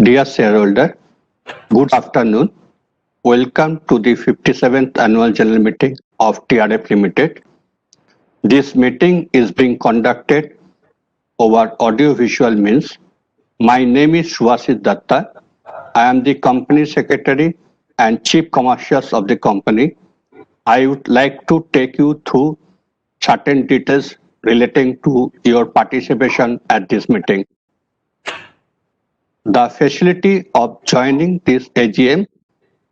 Dear shareholder, good afternoon. Welcome to the 57th Annual General Meeting of TRF Limited. This meeting is being conducted over audio-visual means. My name is Subhasis Datta. I am the Company Secretary and Chief Commercial of the company. I would like to take you through certain details relating to your participation at this meeting. The facility of joining this AGM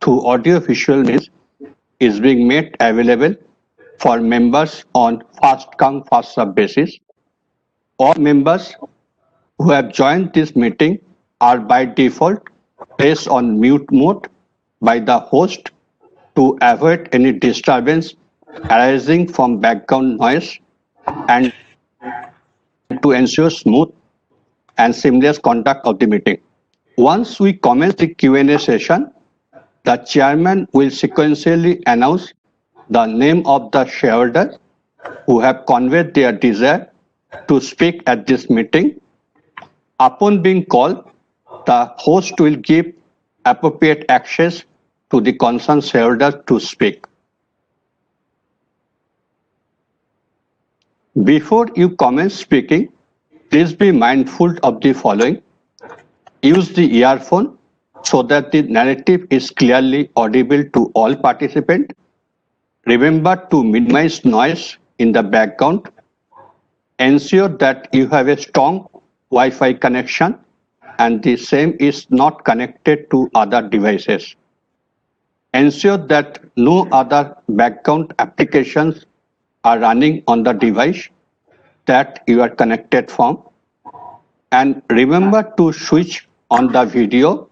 through audio-visual means is being made available for members on first-come, first-served basis. All members who have joined this meeting are by default placed on mute mode by the host to avoid any disturbance arising from background noise and to ensure smooth and seamless conduct of the meeting. Once we commence the Q&A session, the chairman will sequentially announce the name of the shareholder who have conveyed their desire to speak at this meeting. Upon being called, the host will give appropriate access to the concerned shareholder to speak. Before you commence speaking, please be mindful of the following. Use the earphone so that the narrative is clearly audible to all participants. Remember to minimize noise in the background. Ensure that you have a strong Wi-Fi connection and the same is not connected to other devices. Ensure that no other background applications are running on the device that you are connected from. And remember to switch on the video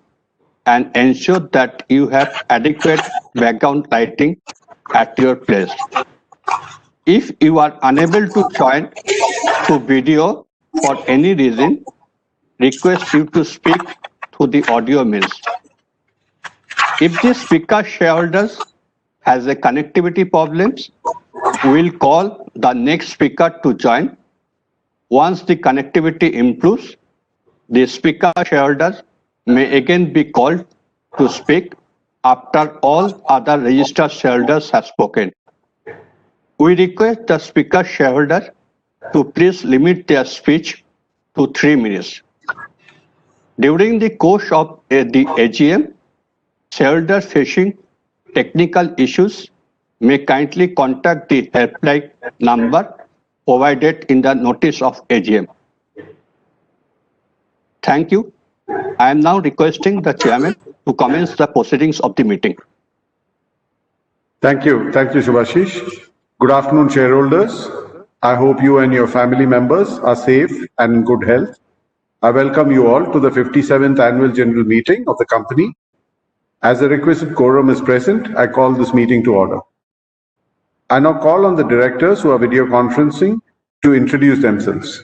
and ensure that you have adequate background lighting at your place. If you are unable to join to video for any reason, request you to speak through the audio means. If the speaker shareholders has a connectivity problems, we will call the next speaker to join. Once the connectivity improves, the speaker shareholders may again be called to speak after all other registered shareholders have spoken. We request the speaker shareholder to please limit their speech to 3 minutes. During the course of the AGM, shareholders facing technical issues may kindly contact the helpline number provided in the notice of AGM. Thank you. I am now requesting the chairman to commence the proceedings of the meeting. Thank you. Thank you, Subhashish. Good afternoon, shareholders. I hope you and your family members are safe and in good health. I welcome you all to the 57th Annual General Meeting of the company. As the requisite quorum is present, I call this meeting to order. I now call on the directors who are video conferencing to introduce themselves.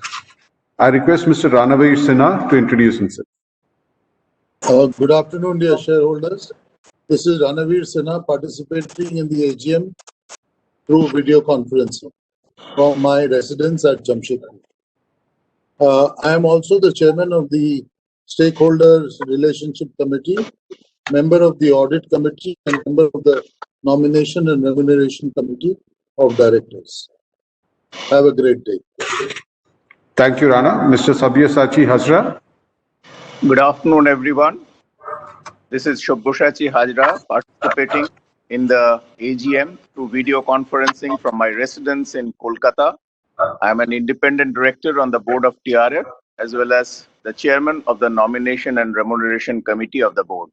I request Mr. Ranavir Sinha to introduce himself. Good afternoon, dear shareholders. This is Ranavir Sinha participating in the AGM through video conferencing from my residence at Jamshedpur. I am also the chairman of the Stakeholders Relationship Committee, member of the Audit Committee, and member of the Nomination and Remuneration Committee of Directors. Have a great day. Thank you, Rana. Mr. Sabyasachi Hazra. Good afternoon, everyone. This is Sabyasachi Hazra participating in the AGM through video conferencing from my residence in Kolkata. I am an independent director on the board of TRF as well as the chairman of the Nomination and Remuneration Committee of the board.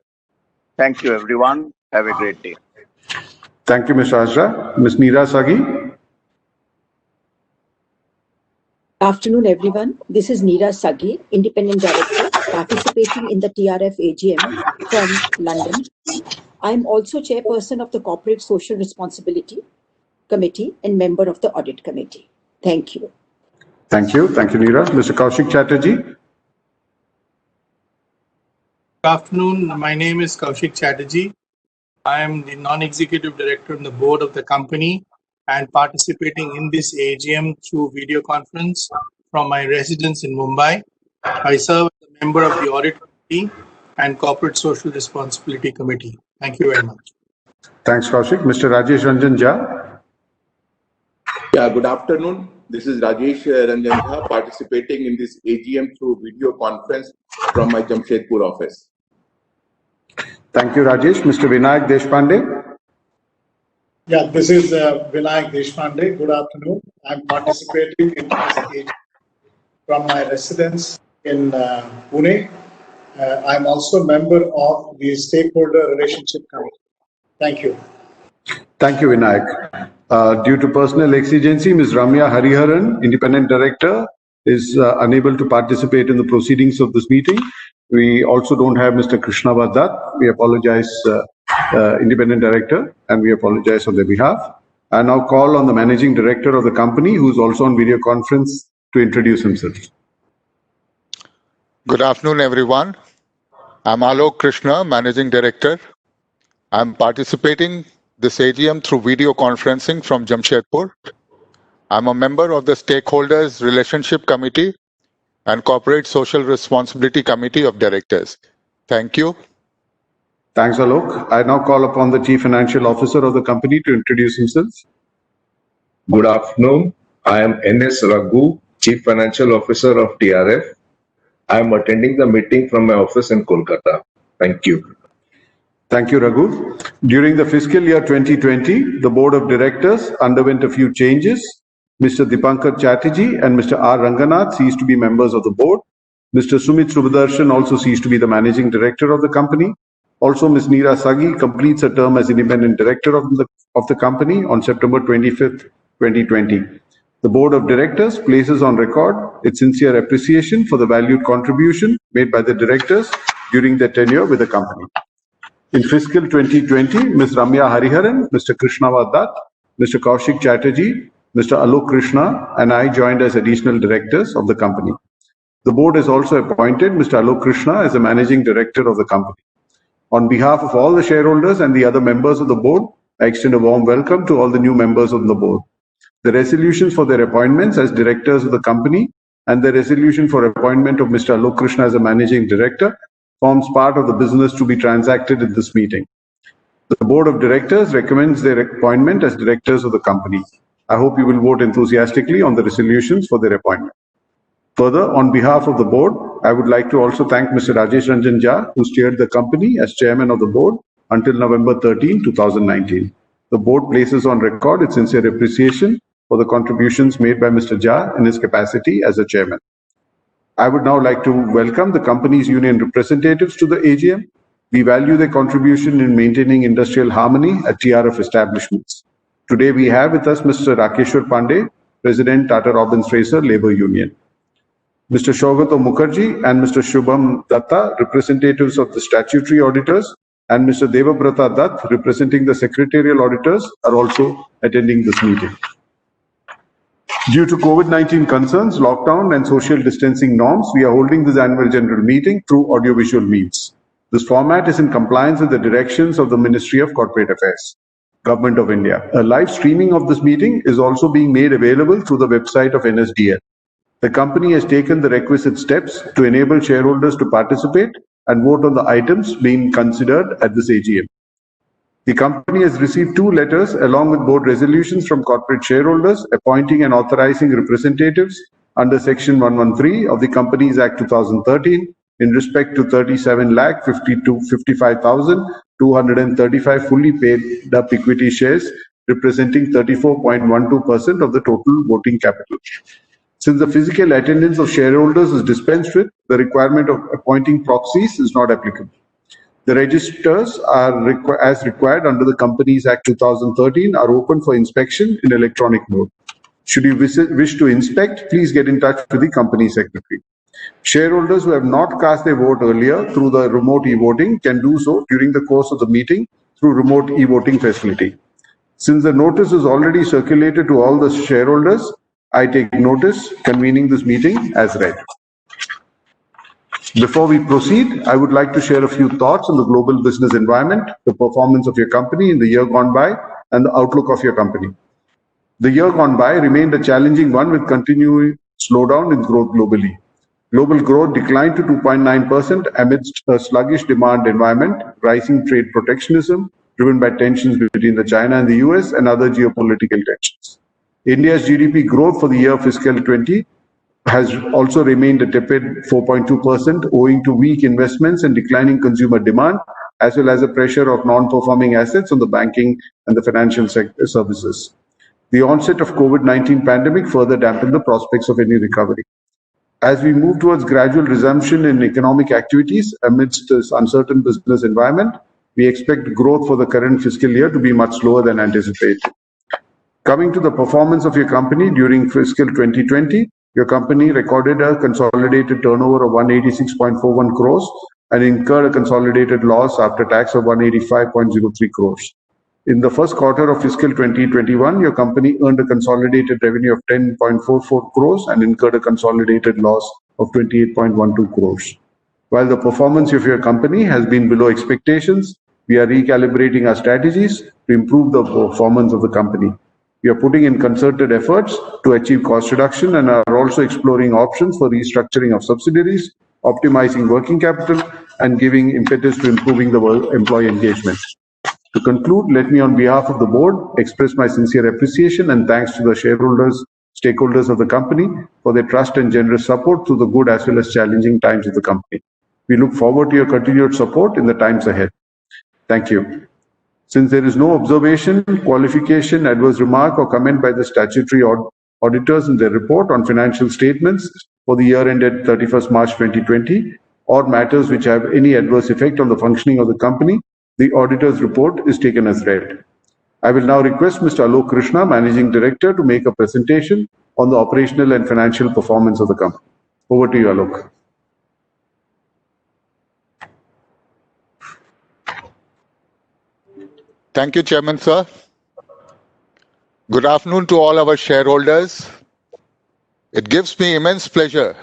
Thank you, everyone. Have a great day. Thank you, Mr. Hazra. Ms. Neera Sagi. Afternoon, everyone. This is Neera Sagi, independent director, participating in the TRF AGM from London. I am also chairperson of the Corporate Social Responsibility Committee and member of the Audit Committee. Thank you. Thank you. Thank you, Neera. Mr. Kaushik Chatterjee. Good afternoon. My name is Kaushik Chatterjee. I am the non-executive director on the board of the company and participating in this AGM through video conference from my residence in Mumbai. I serve as a member of the audit committee and Corporate Social Responsibility Committee. Thank you very much. Thanks, Kaushik. Mr. Rajesh Ranjan Jha. Yeah, good afternoon. This is Rajesh Ranjan Jha, participating in this AGM through video conference from my Jamshedpur office. Thank you, Rajesh. Mr. Vinayak Deshpande. Yeah, this is Vinayak Deshpande. Good afternoon. I'm participating in this AGM from my residence in Pune. I'm also a member of the Stakeholder Relationship Committee. Thank you. Thank you, Vinayak. Due to personal exigency, Ms. Ramya Hariharan, Independent Director, is unable to participate in the proceedings of this meeting. We also don't have Mr. Krishna Dutt. We apologize, Independent Director, and we apologize on their behalf. I now call on the Managing Director of the company, who is also on video conference, to introduce himself. Good afternoon, everyone. I'm Alok Krishna, Managing Director. I'm participating this AGM through video conferencing from Jamshedpur. I'm a member of the Stakeholders Relationship Committee and Corporate Social Responsibility Committee of Directors. Thank you. Thanks, Alok. I now call upon the Chief Financial Officer of the company to introduce himself. Good afternoon. I am N.S. Raghu, Chief Financial Officer of TRF. I am attending the meeting from my office in Kolkata. Thank you. Thank you, Raghu. During the fiscal year 2020, the Board of Directors underwent a few changes. Mr. Dipankar Chatterjee and Mr. R. Ranganath ceased to be members of the board. Mr. Sumit Subhadarshan also ceased to be the Managing Director of the company. Also, Ms. Neera Sagi completes her term as Independent Director of the company on September 25th, 2020. The Board of Directors places on record its sincere appreciation for the valued contribution made by the directors during their tenure with the company. In fiscal 2020, Ms. Ramya Hariharan, Mr. Krishna Dutt, Mr. Kaushik Chatterjee, Mr. Alok Krishna, and I joined as additional directors of the company. The board has also appointed Mr. Alok Krishna as the Managing Director of the company. On behalf of all the shareholders and the other members of the board, I extend a warm welcome to all the new members of the board. The resolutions for their appointments as directors of the company and the resolution for appointment of Mr. Alok Krishna as a Managing Director forms part of the business to be transacted in this meeting. The Board of Directors recommends their appointment as directors of the company. I hope you will vote enthusiastically on the resolutions for their appointment. Further, on behalf of the board, I would like to also thank Mr. Rajesh Ranjan Jha, who steered the company as chairman of the board until November 13, 2019. The board places on record its sincere appreciation for the contributions made by Mr. Jha in his capacity as a chairman. I would now like to welcome the company's union representatives to the AGM. We value their contribution in maintaining industrial harmony at TRF establishments. Today we have with us Mr. Rakeshwar Pandey, President, Tata Robbins Fraser Labour Union. Mr. Shaugato Mukherjee and Mr. Shubham Datta, representatives of the statutory auditors, and Mr. Devabrata Dutt, representing the secretarial auditors, are also attending this meeting. Due to COVID-19 concerns, lockdown and social distancing norms, we are holding this annual general meeting through audiovisual means. This format is in compliance with the directions of the Ministry of Corporate Affairs, Government of India. A live streaming of this meeting is also being made available through the website of NSDL. The company has taken the requisite steps to enable shareholders to participate and vote on the items being considered at this AGM. The company has received 2 letters along with board resolutions from corporate shareholders appointing and authorizing representatives under Section 113 of the Companies Act 2013 in respect to 37,55,235 fully paid up equity shares representing 34.12% of the total voting capital. Since the physical attendance of shareholders is dispensed with, the requirement of appointing proxies is not applicable. The registers are as required under the Companies Act 2013 are open for inspection in electronic mode. Should you wish to inspect, please get in touch with the company secretary. Shareholders who have not cast their vote earlier through the remote e-voting can do so during the course of the meeting through remote e-voting facility. Since the notice is already circulated to all the shareholders, I take notice convening this meeting as read. Before we proceed, I would like to share a few thoughts on the global business environment, the performance of your company in the year gone by, and the outlook of your company. The year gone by remained a challenging one with continuing slowdown in growth globally. Global growth declined to 2.9% amidst a sluggish demand environment, rising trade protectionism driven by tensions between the China and the US and other geopolitical tensions. India's GDP growth for the year fiscal 20 has also remained a tepid 4.2% owing to weak investments and declining consumer demand, as well as the pressure of non-performing assets on the banking and the financial services. The onset of COVID-19 pandemic further dampened the prospects of any recovery. As we move towards gradual resumption in economic activities amidst this uncertain business environment, we expect growth for the current fiscal year to be much slower than anticipated. Coming to the performance of your company during fiscal 2020, your company recorded a consolidated turnover of 186.41 crores and incurred a consolidated loss after tax of 185.03 crores. In the first quarter of fiscal 2021, your company earned a consolidated revenue of 10.44 crores and incurred a consolidated loss of 28.12 crores. While the performance of your company has been below expectations, we are recalibrating our strategies to improve the performance of the company. We are putting in concerted efforts to achieve cost reduction and are also exploring options for restructuring of subsidiaries, optimizing working capital, and giving impetus to improving the employee engagement. To conclude, let me on behalf of the board express my sincere appreciation and thanks to the shareholders, stakeholders of the company for their trust and generous support through the good as well as challenging times of the company. We look forward to your continued support in the times ahead. Thank you. Since there is no observation, qualification, adverse remark or comment by the statutory auditors in their report on financial statements for the year ended 31st March 2020 or matters which have any adverse effect on the functioning of the company, the auditor's report is taken as read. I will now request Mr. Alok Krishna, Managing Director, to make a presentation on the operational and financial performance of the company. Over to you, Alok. Thank you, Chairman, sir. Good afternoon to all our shareholders. It gives me immense pleasure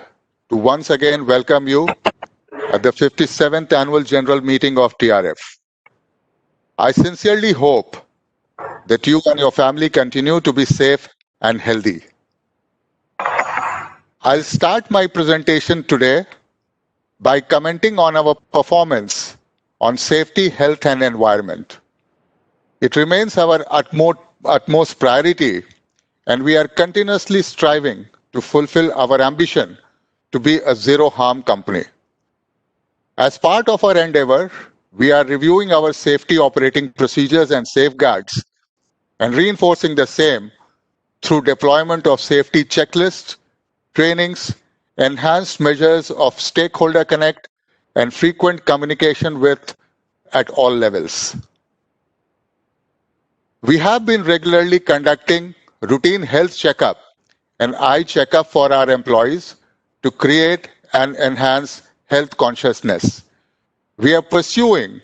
to once again welcome you at the 57th Annual General Meeting of TRF. I sincerely hope that you and your family continue to be safe and healthy. I'll start my presentation today by commenting on our performance on safety, health, and environment. It remains our utmost priority, and we are continuously striving to fulfill our ambition to be a zero-harm company. As part of our endeavor, we are reviewing our safety operating procedures and safeguards and reinforcing the same through deployment of safety checklists, trainings, enhanced measures of stakeholder connect, and frequent communication at all levels. We have been regularly conducting routine health checkup and eye checkup for our employees to create and enhance health consciousness. We are pursuing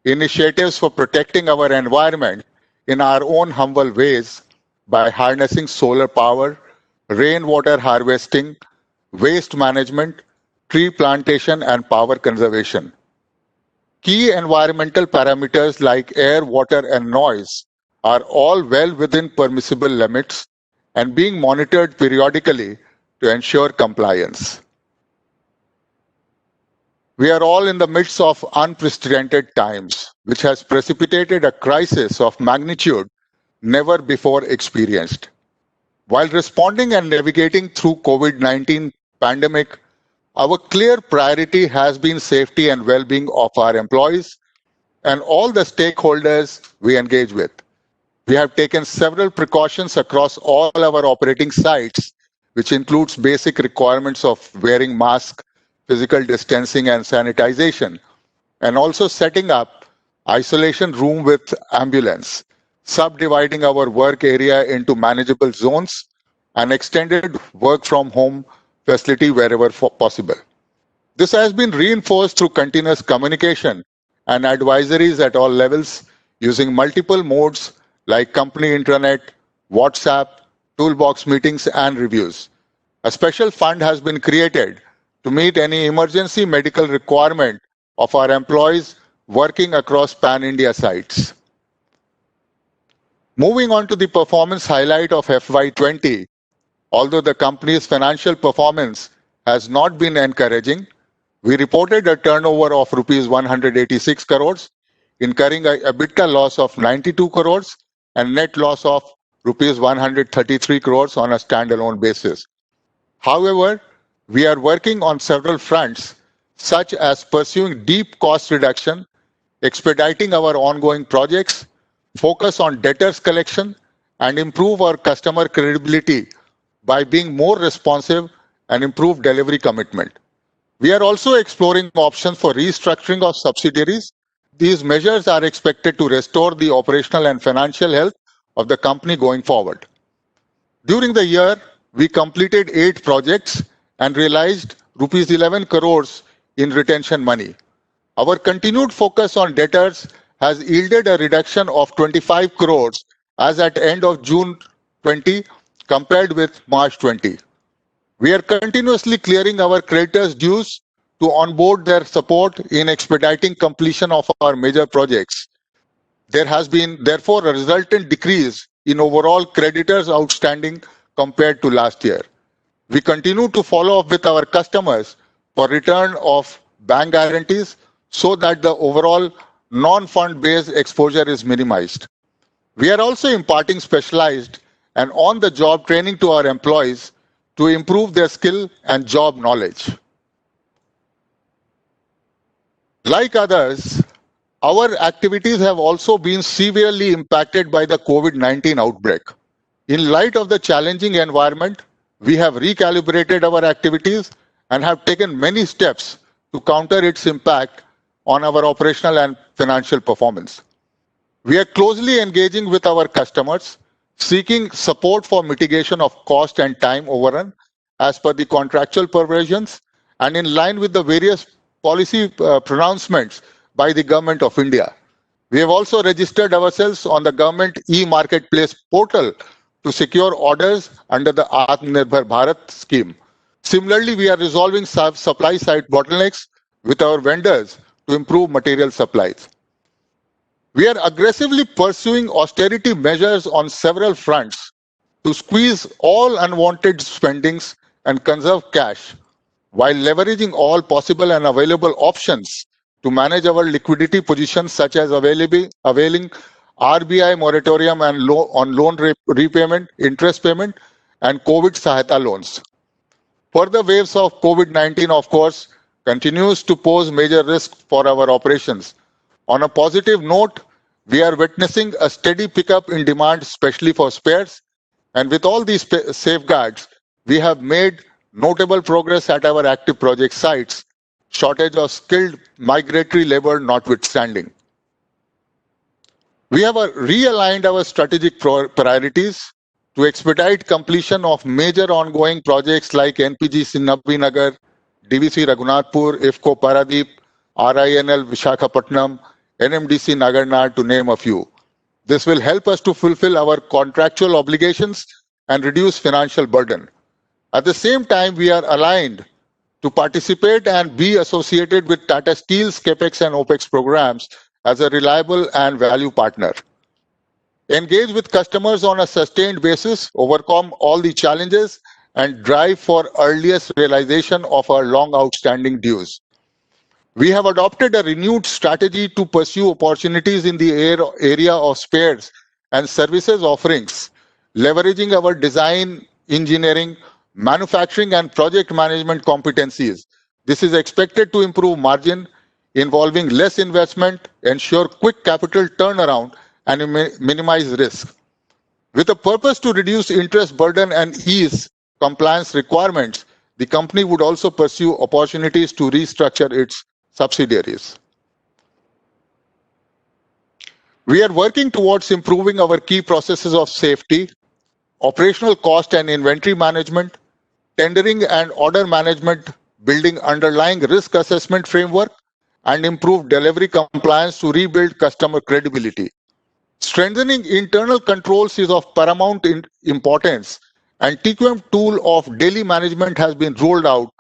initiatives for protecting our environment in our own humble ways by harnessing solar power, rainwater harvesting, waste management, tree plantation, and power conservation. Key environmental parameters like air, water, and noise are all well within permissible limits and being monitored periodically to ensure compliance. We are all in the midst of unprecedented times, which has precipitated a crisis of magnitude never before experienced. While responding and navigating through COVID-19 pandemic, our clear priority has been safety and well-being of our employees and all the stakeholders we engage with. We have taken several precautions across all our operating sites, which includes basic requirements of wearing masks, physical distancing and sanitization, and also setting up isolation room with ambulance, subdividing our work area into manageable zones, and extended work from home facility wherever possible. This has been reinforced through continuous communication and advisories at all levels using multiple modes like company intranet, WhatsApp, toolbox meetings, and reviews. A special fund has been created to meet any emergency medical requirement of our employees working across pan-India sites. Moving on to the performance highlight of FY20, although the company's financial performance has not been encouraging. We reported a turnover of rupees 186 crores, incurring a EBITDA loss of 92 crores and net loss of rupees 133 crores on a standalone basis. However, we are working on several fronts, such as pursuing deep cost reduction, expediting our ongoing projects, focus on debtors collection, and improve our customer credibility by being more responsive and improve delivery commitment. We are also exploring options for restructuring of subsidiaries. These measures are expected to restore the operational and financial health of the company going forward. During the year, we completed 8 projects and realized rupees 11 crores in retention money. Our continued focus on debtors has yielded a reduction of 25 crores as at end of June 20 compared with March 20. We are continuously clearing our creditors' dues to onboard their support in expediting completion of our major projects. There has been therefore a resultant decrease in overall creditors outstanding compared to last year. We continue to follow up with our customers for return of bank guarantees so that the overall non-fund based exposure is minimized. We are also imparting specialized and on-the-job training to our employees to improve their skill and job knowledge. Like others, our activities have also been severely impacted by the COVID-19 outbreak. In light of the challenging environment, we have recalibrated our activities and have taken many steps to counter its impact on our operational and financial performance. We are closely engaging with our customers, seeking support for mitigation of cost and time overrun as per the contractual provisions and in line with the various policy pronouncements by the Government of India. We have also registered ourselves on the government e-marketplace portal to secure orders under the Atmanirbhar Bharat scheme. Similarly, we are resolving supply side bottlenecks with our vendors to improve material supplies. We are aggressively pursuing austerity measures on several fronts to squeeze all unwanted spendings and conserve cash, while leveraging all possible and available options to manage our liquidity positions, such as availing RBI moratorium and on loan repayment, interest payment, and COVID Sahayata loans. Further waves of COVID-19, of course, continues to pose major risk for our operations. On a positive note, we are witnessing a steady pickup in demand, especially for spares. And with all these safeguards, we have made notable progress at our active project sites, shortage of skilled migratory labor notwithstanding. We have realigned our strategic priorities to expedite completion of major ongoing projects like NPGC Nabinagar, DVC Raghunathpur, IFCO Paradeep, RINL Vishakhapatnam, NMDC Nagarnar, to name a few. This will help us to fulfill our contractual obligations and reduce financial burden. At the same time, we are aligned to participate and be associated with Tata Steel's CapEx and OpEx programs as a reliable and value partner. Engage with customers on a sustained basis, overcome all the challenges, and drive for earliest realization of our long outstanding dues. We have adopted a renewed strategy to pursue opportunities in the area of spares and services offerings, leveraging our design, engineering, manufacturing, and project management competencies. This is expected to improve margin, involving less investment, ensure quick capital turnaround, and minimize risk. With a purpose to reduce interest burden and ease compliance requirements, the company would also pursue opportunities to restructure its subsidiaries. We are working towards improving our key processes of safety, operational cost and inventory management, tendering and order management, building underlying risk assessment framework, and improve delivery compliance to rebuild customer credibility. Strengthening internal controls is of paramount importance, and TQM tool of daily management has been rolled out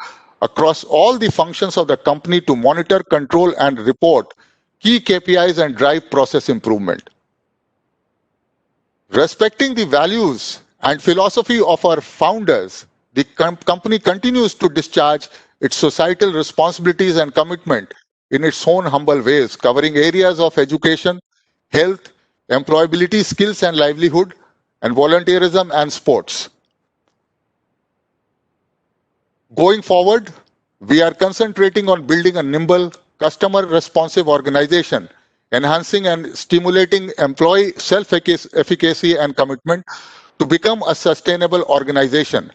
across all the functions of the company to monitor, control, and report key KPIs and drive process improvement. Respecting the values and philosophy of our founders, the company continues to discharge its societal responsibilities and commitment in its own humble ways, covering areas of education, health, employability, skills and livelihood, and volunteerism and sports. Going forward, we are concentrating on building a nimble, customer-responsive organization, enhancing and stimulating employee self-efficacy and commitment to become a sustainable organization.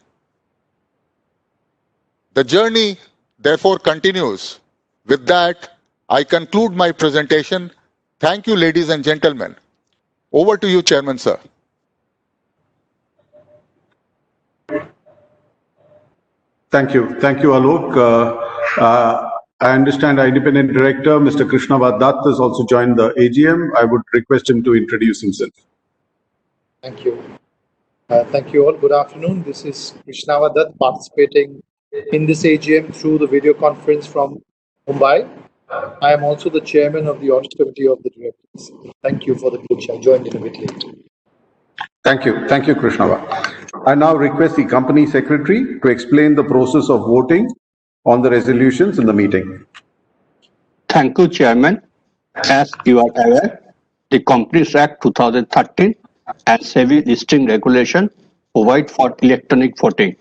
The journey, therefore, continues. With that, I conclude my presentation. Thank you, ladies and gentlemen. Over to you, Chairman, sir. Thank you. Thank you, Alok. I understand our independent director, Mr. Krishnavad Dutt, has also joined the AGM. I would request him to introduce himself. Thank you. Thank you all. Good afternoon. This is Krishnavad Dutt participating in this AGM through the video conference from Mumbai. I am also the chairman of the audit committee of the directors. Thank you for the pitch. I joined in a bit late. Thank you. Thank you, Krishnavad. I now request the company secretary to explain the process of voting on the resolutions in the meeting. Thank you, Chairman. As you are aware, the Companies Act 2013 and SEBI listing regulation provide for electronic voting.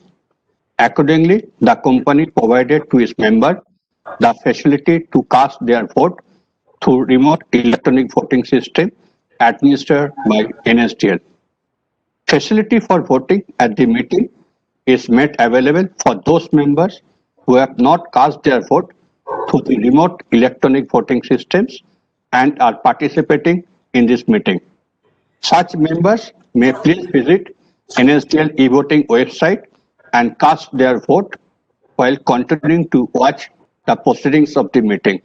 Accordingly, the company provided to its members the facility to cast their vote through remote electronic voting system administered by NSDL. Facility for voting at the meeting is made available for those members who have not cast their vote through the remote electronic voting systems and are participating in this meeting. Such members may please visit NSDL e-voting website and cast their vote while continuing to watch the proceedings of the meeting.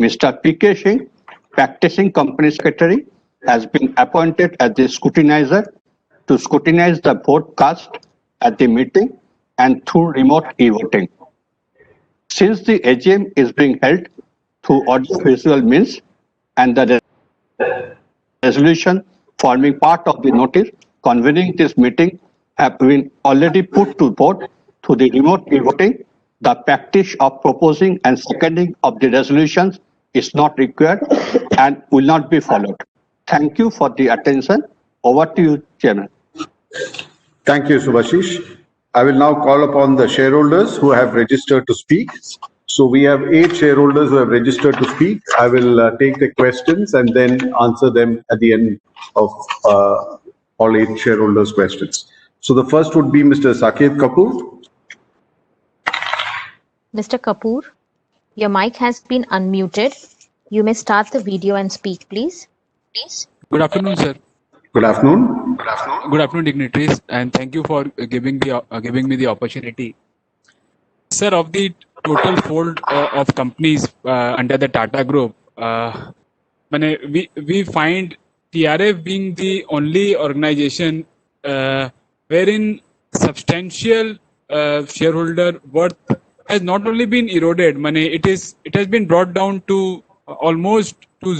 Mr. P.K. Singh, practicing company secretary, has been appointed as the scrutinizer to scrutinize the vote cast at the meeting and through remote e-voting. Since the AGM is being held through audio-visual means and the resolution forming part of the notice convening this meeting have been already put to vote through the remote e-voting, the practice of proposing and seconding of the resolutions is not required and will not be followed. Thank you for the attention. Over to you, Chairman. Thank you, Subhashish. I will now call upon the shareholders who have registered to speak. So we have 8 shareholders who have registered to speak. I will take the questions and then answer them at the end of all 8 shareholders' questions. So the first would be Mr. Saket Kapoor. Mr. Kapoor, your mic has been unmuted. You may start the video and speak, please. Good afternoon, sir. Good afternoon. Good afternoon, dignitaries, and thank you for giving me the opportunity. Sir, of the total fold of companies under the Tata Group, we find TRF being the only organization wherein substantial shareholder worth has not only been eroded, it has been brought down to almost to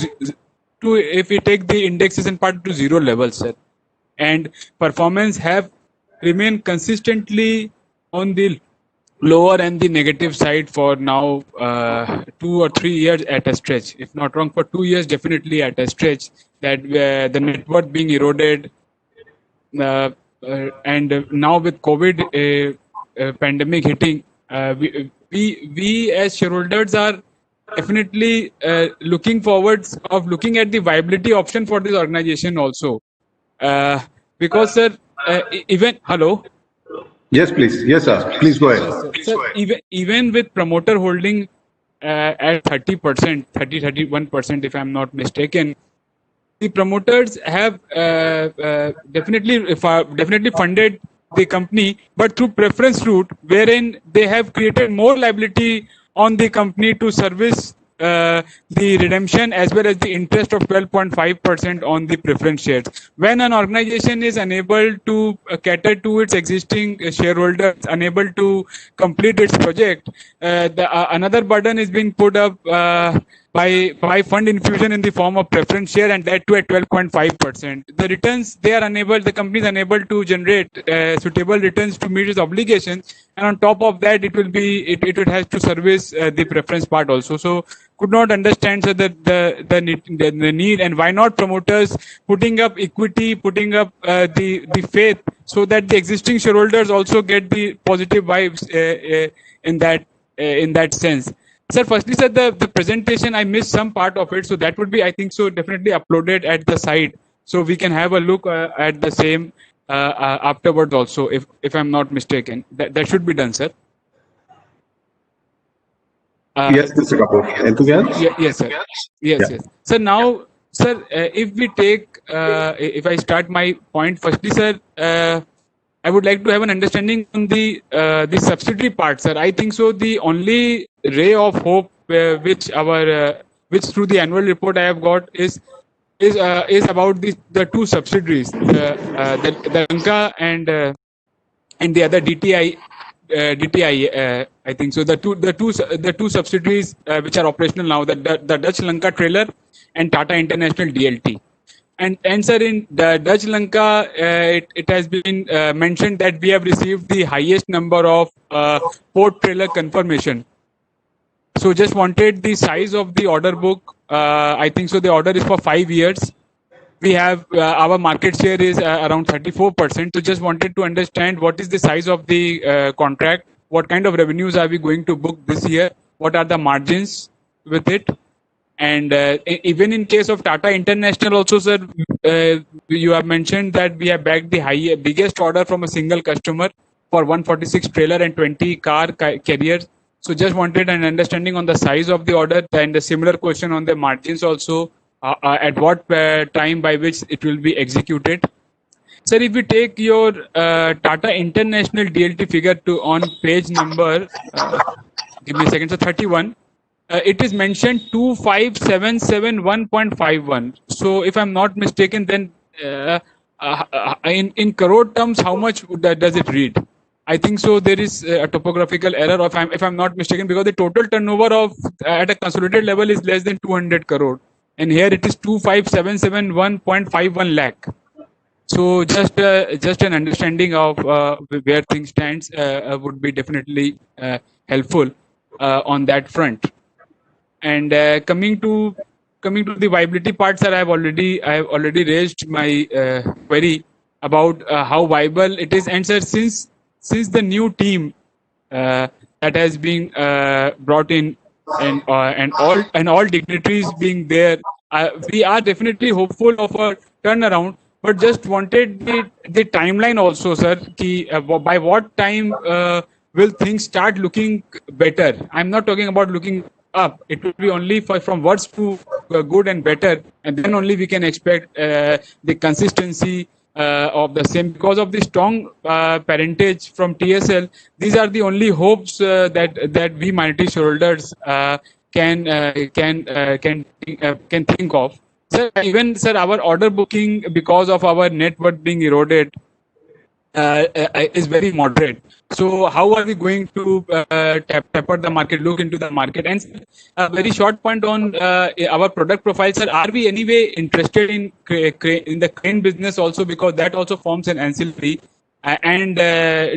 if we take the indexes and part to 0 levels, sir. And performance have remained consistently on the lower and the negative side for now 2 or 3 years at a stretch. If not wrong, for 2 years definitely at a stretch, that the net worth being eroded, and now with COVID pandemic hitting, we as shareholders are definitely looking at the viability option for this organization also, because sir, hello. Yes, please. Yes, sir. Please go ahead. Sir, even with promoter holding at 30%, 31%, if I'm not mistaken, the promoters have definitely funded the company, but through preference route, wherein they have created more liability on the company to service the redemption as well as the interest of 12.5% on the preference shares. When an organization is unable to cater to its existing shareholders, unable to complete its project, another burden is being put up by fund infusion in the form of preference share, and that too at 12.5%. The returns, the company is unable to generate suitable returns to meet its obligations, and on top of that, it would have to service the preference part also. So could not understand the need, and why not promoters putting up equity, putting up the faith, so that the existing shareholders also get the positive vibes in that sense. Sir, firstly, sir, the presentation, I missed some part of it, so that would be, I think so, definitely uploaded at the site, so we can have a look at the same afterwards also, if I'm not mistaken. That should be done, sir. Yes, Mr. Kapoor. Anything else? Yes, sir. Yes. So now, sir, if I start my point, firstly, sir, I would like to have an understanding on the subsidiary part, sir. I think so. The only ray of hope which through the annual report I have got is about the two subsidiaries, the Lanka and the other DTI. I think so. The two subsidiaries which are operational now, the Dutch Lanka Trailer and Tata International DLT. And sir, in the Dutch Lanka, it has been mentioned that we have received the highest number of port trailer confirmation. So just wanted the size of the order book. I think so. The order is for 5 years. We have our market share is around 34%. So just wanted to understand what is the size of the contract. What kind of revenues are we going to book this year? What are the margins with it? And even in case of Tata International also, sir, you have mentioned that we have bagged the biggest order from a single customer for 146 trailer and 20 car carriers. So just wanted an understanding on the size of the order, and a similar question on the margins also, at what time by which it will be executed. Sir, if we take your Tata International DLT figure on page number, give me a second, so 31. It is mentioned 25,771.51. So if I'm not mistaken, then in crore terms, how much does it read? I think so. There is a topographical error, if I'm not mistaken, because the total turnover of at a consolidated level is less than 200 crore, and here it is 25,771.51 lakh. So just an understanding of where things stands would be definitely helpful on that front. And coming to the viability part, sir, I have already raised my query about how viable it is. And sir, since the new team that has been brought in, and all dignitaries being there, we are definitely hopeful of a turnaround. But just wanted the timeline also, sir. By what time will things start looking better? I'm not talking about looking up. It will be only from worse to good and better, and then only we can expect the consistency of the same. Because of the strong parentage from TSL, these are the only hopes that we minority shareholders can think of. Sir, even sir, our order booking, because of our net worth being eroded, is very moderate. So how are we going to taper the market, look into the market? And a very short point on our product profile, sir. Are we anyway interested in the crane business also, because that also forms an ancillary? And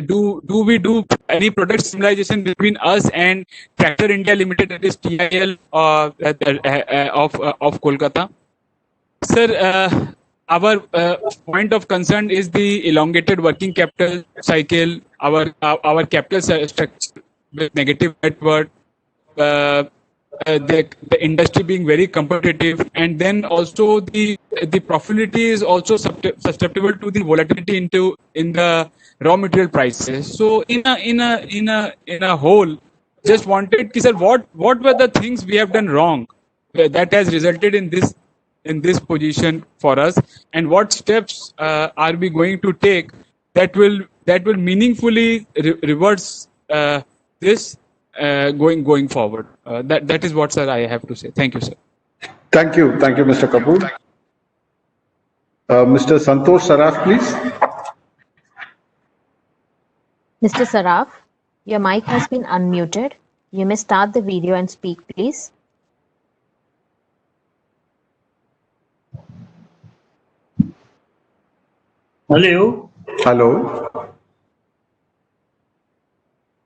do we do any product similarization between us and Tractor India Limited, that is TIL of Kolkata? Sir, our point of concern is the elongated working capital cycle, our capital structure with negative net worth, the industry being very competitive, and then also the profitability is also susceptible to the volatility in the raw material prices. So in a whole, just wanted, sir, what were the things we have done wrong that has resulted in this position for us, and what steps are we going to take that will meaningfully reverse this going forward? That is what, sir, I have to say. Thank you, sir. Thank you, Mr. Kapoor. Mr. Santosh Saraf, please. Mr. Saraf, your mic has been unmuted. You may start the video and speak, please. Hello Hello.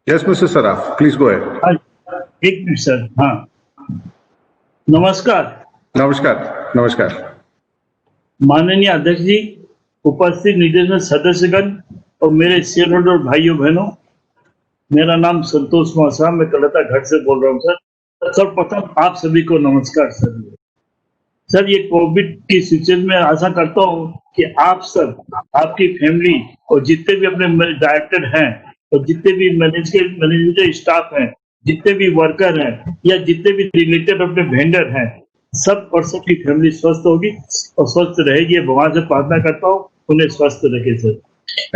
Yes, Mr. Saraf, please go ahead. हाँ, एक minute sir. हाँ, नमस्कार। नमस्कार, नमस्कार। माननीय अध्यक्ष जी, उपस्थित निदेशक सदस्यगण और मेरे शेयर होल्डर भाइयों बहनों, मेरा नाम संतोष मौसा, मैं कलकत्ता घर से बोल रहा हूँ सर। सर्वप्रथम आप सभी को नमस्कार सर। सर, ये कोविड की सिचुएशन में आशा करता हूँ कि आप सब, आपकी फैमिली और जितने भी अपने डायरेक्टर हैं और जितने भी मैनेजमेंट स्टाफ हैं, जितने भी वर्कर हैं या जितने भी रिलेटेड अपने वेंडर हैं, सब और सबकी फैमिली स्वस्थ होगी और स्वस्थ रहेगी। भगवान से प्रार्थना करता हूँ उन्हें स्वस्थ रखे सर।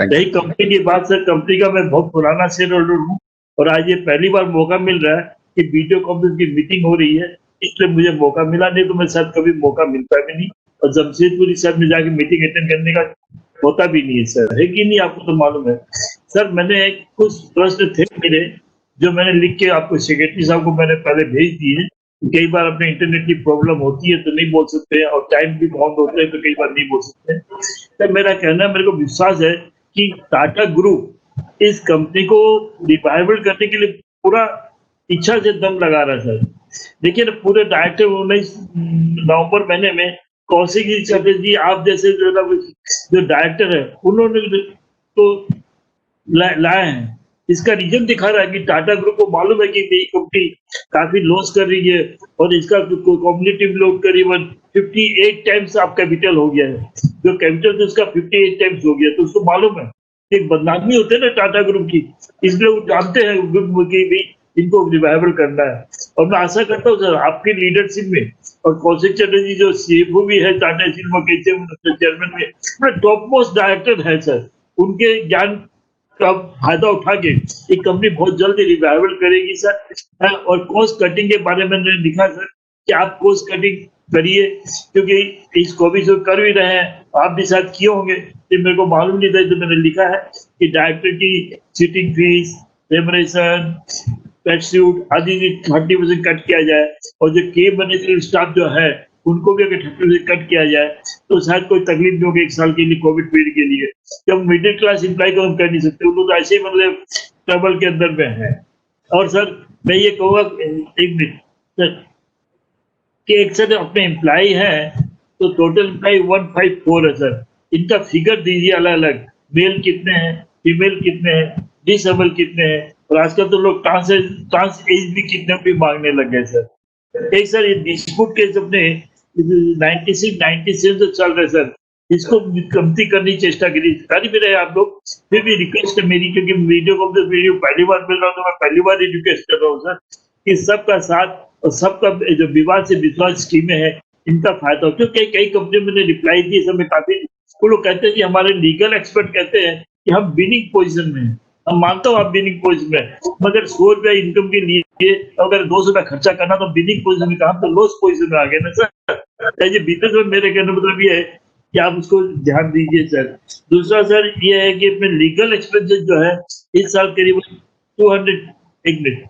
रही कंपनी की बात सर, कंपनी का मैं बहुत पुराना शेयर होल्डर हूँ और आज ये पहली बार मौका मिल रहा है कि वीडियो कॉन्फ्रेंस की मीटिंग हो रही है, इसलिए मुझे मौका मिला, नहीं तो मैं शायद कभी मौका मिलता भी नहीं और जमशेदपुर शहर में जाके मीटिंग अटेंड करने का होता भी नहीं है सर, है कि नहीं? आपको तो मालूम है सर। मैंने कुछ प्रश्न थे मेरे जो मैंने लिख के आपको सेक्रेटरी साहब को मैंने पहले भेज दिए। कई बार अपने इंटरनेट की प्रॉब्लम होती है तो नहीं बोल सकते और टाइम भी बाउंड होते हैं तो कई बार नहीं बोल सकते। तो मेरा कहना है, मेरे को विश्वास है कि टाटा ग्रुप इस कंपनी को रिवाइवल करने के लिए पूरा इच्छा से दम लगा रहा है सर। देखिए ना, पूरे डायरेक्टर 19 नवंबर महीने में कौशिक जी आप जैसे जो डायरेक्टर है उन्होंने तो लाए हैं। इसका रीजन दिखा रहा है कि टाटा ग्रुप को मालूम है कि मेरी कंपनी काफी लॉस कर रही है और इसका कॉम्युनिटिव लोड करीबन 58 टाइम्स आप कैपिटल हो गया है। जो कैपिटल उसका 58 टाइम्स हो गया, तो उसको मालूम है एक बदनामी होती है ना टाटा ग्रुप की, इसलिए वो जानते हैं कि भी इनको रिवाइवल करना है। और मैं आशा करता हूँ सर आपकी लीडरशिप में और कौशिक चटर्जी जो सीएफओ भी है टाटा स्टील के चेयरमैन में, टॉप मोस्ट डायरेक्टर है सर, उनके ज्ञान का फायदा उठा के एक कंपनी बहुत जल्दी रिवाइवल करेगी सर। और कॉस्ट कटिंग के बारे में मैंने लिखा सर कि आप कॉस्ट कटिंग करिए, क्योंकि इस कोविड से कर भी रहे हैं, आप भी शायद किए होंगे, तो मेरे को मालूम नहीं था, तो मैंने लिखा है कि डायरेक्टर की सीटिंग फीस, रेमरेशन, पेट्सूट आदि 30% कट किया जाए और जो के मैनेजर स्टाफ जो है उनको भी अगर 30% कट किया जाए तो शायद कोई तकलीफ नहीं होगी एक साल के लिए, कोविड पीरियड के लिए। जब मिडिल क्लास एम्प्लॉय को हम कर नहीं सकते, उनको तो ऐसे ही मतलब ट्रबल के अंदर में है। और सर मैं ये कहूँगा एक मिनट सर कि एक सर अपने एम्प्लॉय है तो टोटल एम्प्लॉय 154 है सर, इनका फिगर दीजिए अलग अलग, मेल कितने हैं, फीमेल कितने हैं, डिसेबल कितने हैं, और आजकल तो लोग ट्रांस एज भी कितने भी मांगने लग गए सर। एक सर ये डिस्प्यूट केस अपने 96 97 से चल रहे सर, इसको कमती करने की चेष्टा करी, कर भी रहे आप लोग, फिर भी रिक्वेस्ट है मेरी, क्योंकि वीडियो को वीडियो पहली बार मिल रहा हूँ तो मैं पहली बार ही रिक्वेस्ट कर रहा हूँ सर कि सबका साथ और सबका जो विवाद से विश्वास स्कीमें हैं इनका फायदा हो। क्योंकि कई कंपनी मैंने रिप्लाई दी समय काफी, वो लोग कहते हैं कि हमारे लीगल एक्सपर्ट कहते हैं कि हम विनिंग पोजिशन में हैं। हम मानता हूँ आप विनिंग पोजिशन में, मगर 100 रुपया इनकम के लिए अगर 200 रुपया खर्चा करना तो विनिंग पोजिशन में, हम तो लॉस पोजिशन में आ गए ना सर। ये बिजनेस में मेरे कहने मतलब ये है कि आप उसको ध्यान दीजिए सर। दूसरा सर ये है कि अपने लीगल एक्सपेंसेस जो है इस साल करीबन 200, एक मिनट,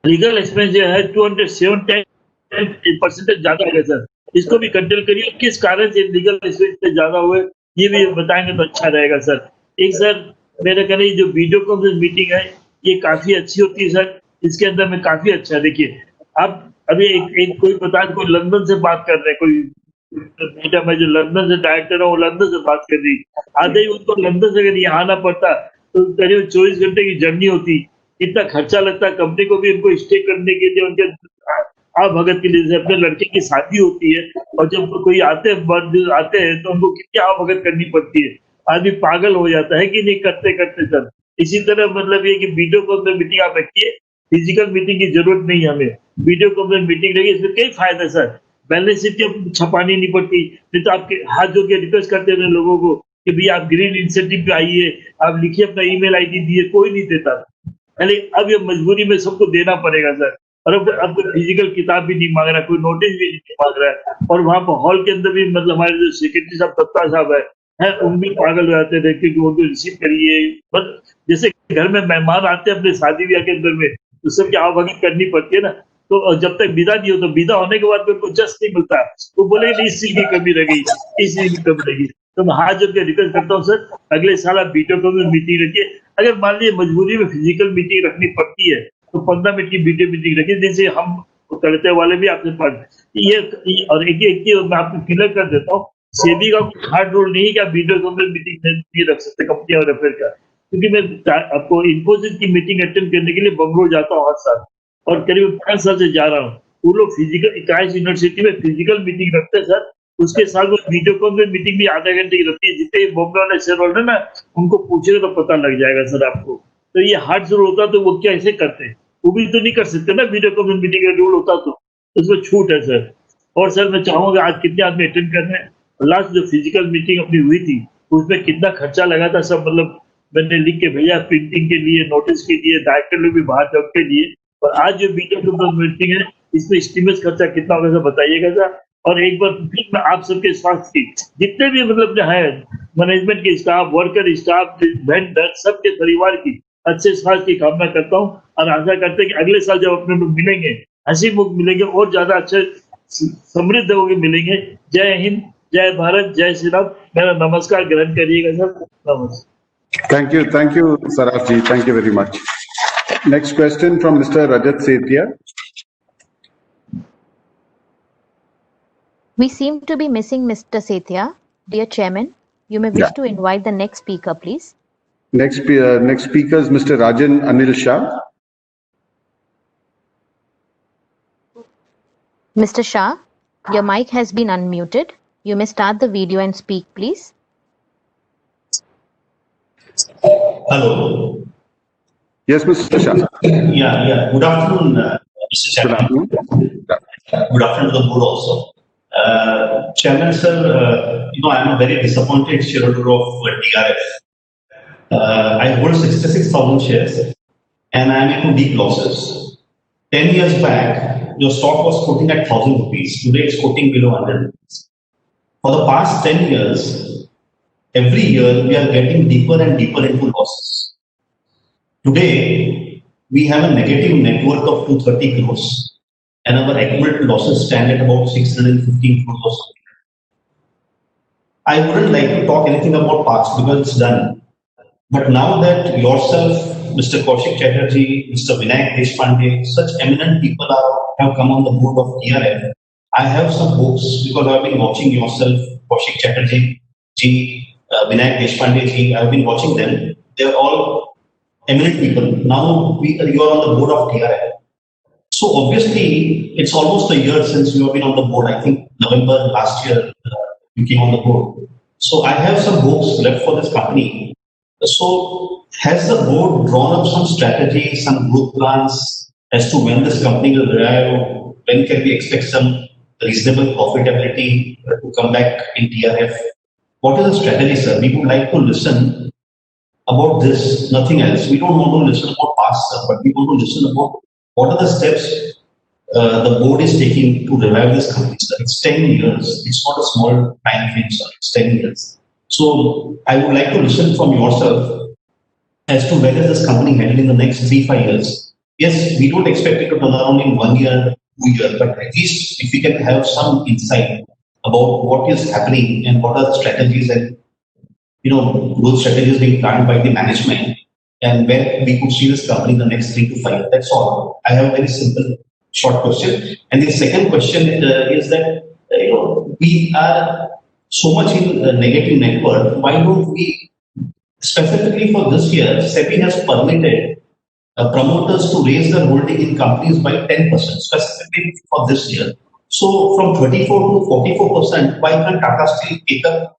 लीगल एक्सपेंस जो है 207% ज्यादा है सर, इसको भी कंट्रोल करिए। किस कारण से लीगल एक्सपेंस ज्यादा हुए ये भी बताएंगे तो अच्छा रहेगा सर। एक सर मेरे कहने जो वीडियो कॉन्फ्रेंस मीटिंग है ये काफी अच्छी होती है सर, इसके अंदर में काफी अच्छा है। देखिए आप अभी एक कोई बता, कोई लंदन से बात कर रहे हैं, कोई बेटा मैं जो लंदन से डायरेक्टर है वो लंदन से बात कर रही, आधे ही उनको लंदन से अगर यहाँ आना पड़ता तो करीब 24 घंटे की जर्नी होती, इतना खर्चा लगता कंपनी को भी उनको स्टे करने के लिए, उनके आवभगत के लिए। अपने लड़के की शादी होती है और जब कोई आते हैं तो उनको कितनी आवभगत करनी पड़ती है, आदमी पागल हो जाता है कि नहीं करते करते सर। इसी तरह मतलब ये कि वीडियो कॉन्फ्रेंस मीटिंग आप रखिए, फिजिकल मीटिंग की जरूरत नहीं है हमें, वीडियो कॉन्फ्रेंस मीटिंग रखिए, इसमें कई फायदे सर। बैलेंस शीट छपानी नहीं पड़ती, नहीं तो आपके हाथ जोड़ के रिक्वेस्ट करते हैं लोगों को कि भैया आप ग्रीन इंसेंटिव पे आइए, आप लिखिए अपना ईमेल आईडी दिए, कोई नहीं देता। पहले अब ये मजबूरी में सबको देना पड़ेगा सर। और अब कोई फिजिकल किताब भी नहीं मांग रहा, कोई नोटिस भी नहीं मांग रहा है। और वहां पर हॉल के अंदर भी मतलब हमारे जो सेक्रेटरी साहब दत्ता साहब है उन भी पागल हो जाते थे क्योंकि उनको रिसीव करिए, बस जैसे घर में मेहमान आते हैं अपने शादी ब्याह के अंदर में तो सबकी आवभगत करनी पड़ती है ना। तो जब तक विदा नहीं हो तो विदा होने के बाद उनको जस्ट नहीं मिलता, वो बोले इस चीज की कमी रह गई, इस चीज की कमी रह गई। तो मैं हाथ जोड़ के रिक्वेस्ट करता हूँ सर, अगले साल आप वीडियो कॉल में मीटिंग रखिए। अगर मान लीजिए मजबूरी में फिजिकल मीटिंग रखनी पड़ती है तो 15 मिनट की वीडियो मीटिंग रखिए, जिससे हम करते वाले भी आपसे पास ये और एक चीज मैं आपको क्लियर कर देता हूँ, सेबी का हार्ड रूल नहीं है कि आप वीडियो कॉल में मीटिंग नहीं रख सकते कंपनी और अफेयर का, क्योंकि मैं आपको इन्फोसिस की मीटिंग अटेंड करने के लिए बंगलोर जाता हूँ हर साल और करीब 5 साल से जा रहा हूँ। वो लोग फिजिकल इकाइस यूनिवर्सिटी में फिजिकल मीटिंग रखते हैं सर, उसके साथ वो वीडियो कॉल में मीटिंग भी आधा घंटे की रखती है। जितने बॉम्बे वाले शेयर होल्डर ना उनको पूछेगा तो पता लग जाएगा सर आपको। तो ये हार्ड जरूर होता तो वो क्या ऐसे करते हैं, वो भी तो नहीं कर सकते ना, वीडियो कॉल में मीटिंग का रूल होता तो उसमें छूट है सर। और सर मैं चाहूंगा आज कितने आदमी अटेंड कर रहे हैं, लास्ट जो फिजिकल मीटिंग अपनी हुई थी उसमें कितना खर्चा लगा था सब, मतलब मैंने लिख के भेजा प्रिंटिंग के लिए, नोटिस के लिए, डायरेक्टर लोग भी बाहर जॉब के लिए, और आज जो वीडियो कॉल मीटिंग है इसमें एस्टिमेट खर्चा कितना होगा सर बताइएगा सर। और एक बार फिर मैं आप सबके स्वास्थ्य की जितने भी मतलब है मैनेजमेंट के स्टाफ, वर्कर स्टाफ, वेंडर, सबके परिवार की अच्छे स्वास्थ्य की कामना करता हूँ और आशा करते हैं कि अगले साल जब अपने लोग मिलेंगे हंसी मुख मिलेंगे और ज्यादा अच्छे समृद्ध होकर मिलेंगे। जय हिंद, जय भारत, जय श्री राम। मेरा नमस्कार ग्रहण करिएगा सर। नमस्कार। Thank you, Saraf ji. Thank you very much. Next question from Mr. Rajat Sethia. We seem to be missing Mr. Sethia. Dear Chairman, you may wish to invite the next speaker, please. Next speaker is Mr. Rajan Anil Shah. Mr. Shah, your mic has been unmuted. You may start the video and speak, please. Hello. Yes, Mr. Shah. Yeah. Good afternoon, Mr. Chairman. Good afternoon to the board also. Chairman, sir, I'm a very disappointed shareholder of TRF. I hold 66,000 shares and I'm into deep losses. 10 years back, your stock was quoting at 1,000 rupees. Today it's quoting below 100 rupees. For the past 10 years, every year we are getting deeper and deeper into losses. Today, we have a negative net worth of 230 crores and our accumulated losses stand at about 615 crores or something. I wouldn't like to talk anything about past because it's done. But now that yourself, Mr. Kaushik Chatterjee, Mr. Vinayak Deshpande, such eminent people have come on the board of TRF, I have some hopes because I've been watching yourself, Kaushik Chatterjee ji, Vinayak Deshpande ji, I've been watching them. They're all eminent people. Now you are on the board of TRF. So obviously, it's almost a year since you have been on the board. I think November last year you came on the board. So I have some hopes left for this company. So has the board drawn up some strategy, some growth plans as to when this company will revive? When can we expect some reasonable profitability to come back in TRF? What is the strategy, sir? We would like to listen about this, nothing else. We don't want to listen about past stuff, but we want to listen about what are the steps the board is taking to revive this company, sir. It's 10 years. It's not a small time frame, sir. It's 10 years. So I would like to listen from yourself as to where is this company headed in the next 3-5 years. Yes, we don't expect it to turn around in 1 year, 2 years, but at least if we can have some insight about what is happening and what are the strategies and growth strategies being planned by the management and where we could see this company in the next 3 to 5 years. That's all. I have a very simple, short question. And the second question is that we are so much in negative net worth. Why don't we, specifically for this year, SEBI has permitted promoters to raise their holding in companies by 10%, specifically for this year. So from 34 to 44%, why can't Tata Steel take up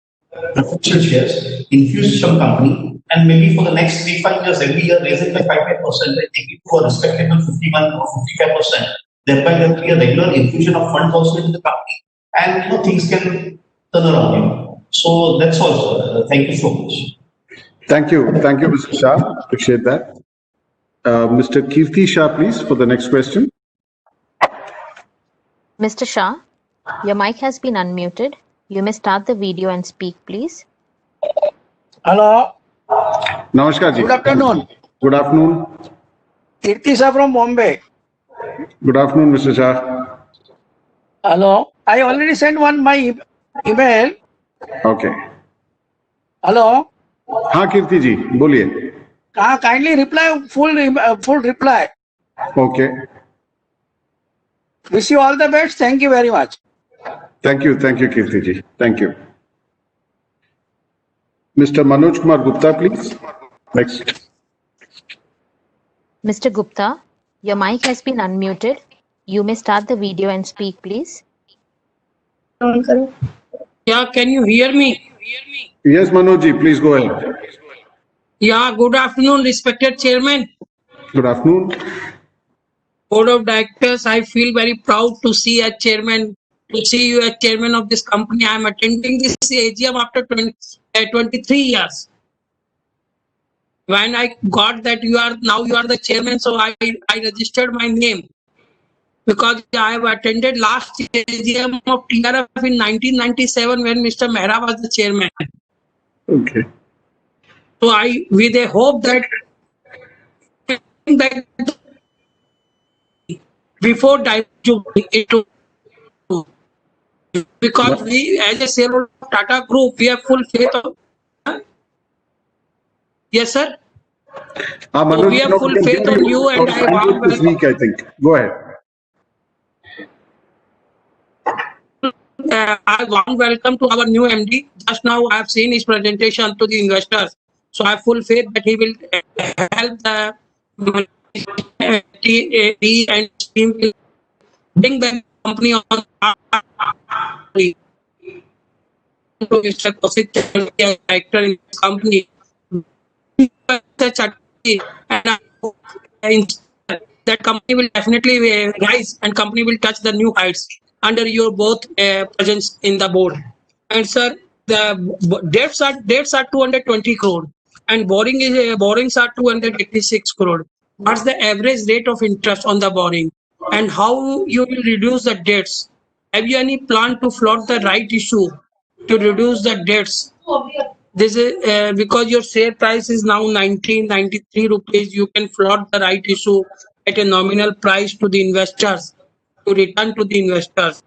preferential shares, infuse some company, and maybe for the next 3-5 years, every year raise it by 5% and take it to a respectable 51 or 55%. Thereby there will be a regular infusion of funds also into the company, and things can turn around. So that's all, sir. Thank you so much. Thank you, Mr. Shah. Appreciate that. Mr. Kirti Shah, please, for the next question. Mr. Shah, your mic has been unmuted. You may start the video and speak, please. Hello. Namaskar ji. Good afternoon. Good afternoon. Kirti Shah from Bombay. Good afternoon, Mr. Shah. Hello. I already sent my email. Okay. Hello. हाँ कीर्ति जी बोलिए. Kindly reply full reply. Okay. Wish you all the best. Thank you very much. Thank you Kirti ji. Thank you. Mr. Manoj Kumar Gupta, please. Next. Mr. Gupta, your mic has been unmuted. You may start the video and speak, please. Yeah, can you hear me? Yes, Manoj ji, please go ahead. Yeah, good afternoon, respected chairman. Good afternoon. Board of directors, I feel very proud to see you as chairman of this company. I am attending this AGM after 23 years. When I got that you are the chairman, so I registered my name because I have attended last AGM of TRF in 1997 when Mr. Mehra was the chairman. Okay. So with a hope that before diving into, because we as a shareholder of Tata Group, we have full faith of. Yes, sir. Manoj, we have no, full we can faith hear on you, and I warm this week, I think. Go ahead. I warm welcome to our new MD. Just now I have seen his presentation to the investors, so I have full faith that he will help the and team will bring the company on. To Mr. Kaushik Chatterjee, director in this company, and that company will definitely rise and company will touch the new heights under your both presence in the board. And sir, the debts are 220 crore and borrowings are 286 crore. What's the average rate of interest on the borrowing and how you will reduce the debts? Have you any plan to float the right issue to reduce the debts? This is because your share price is now 1993 rupees. You can float the right issue at a nominal price to the investors to return to the investors.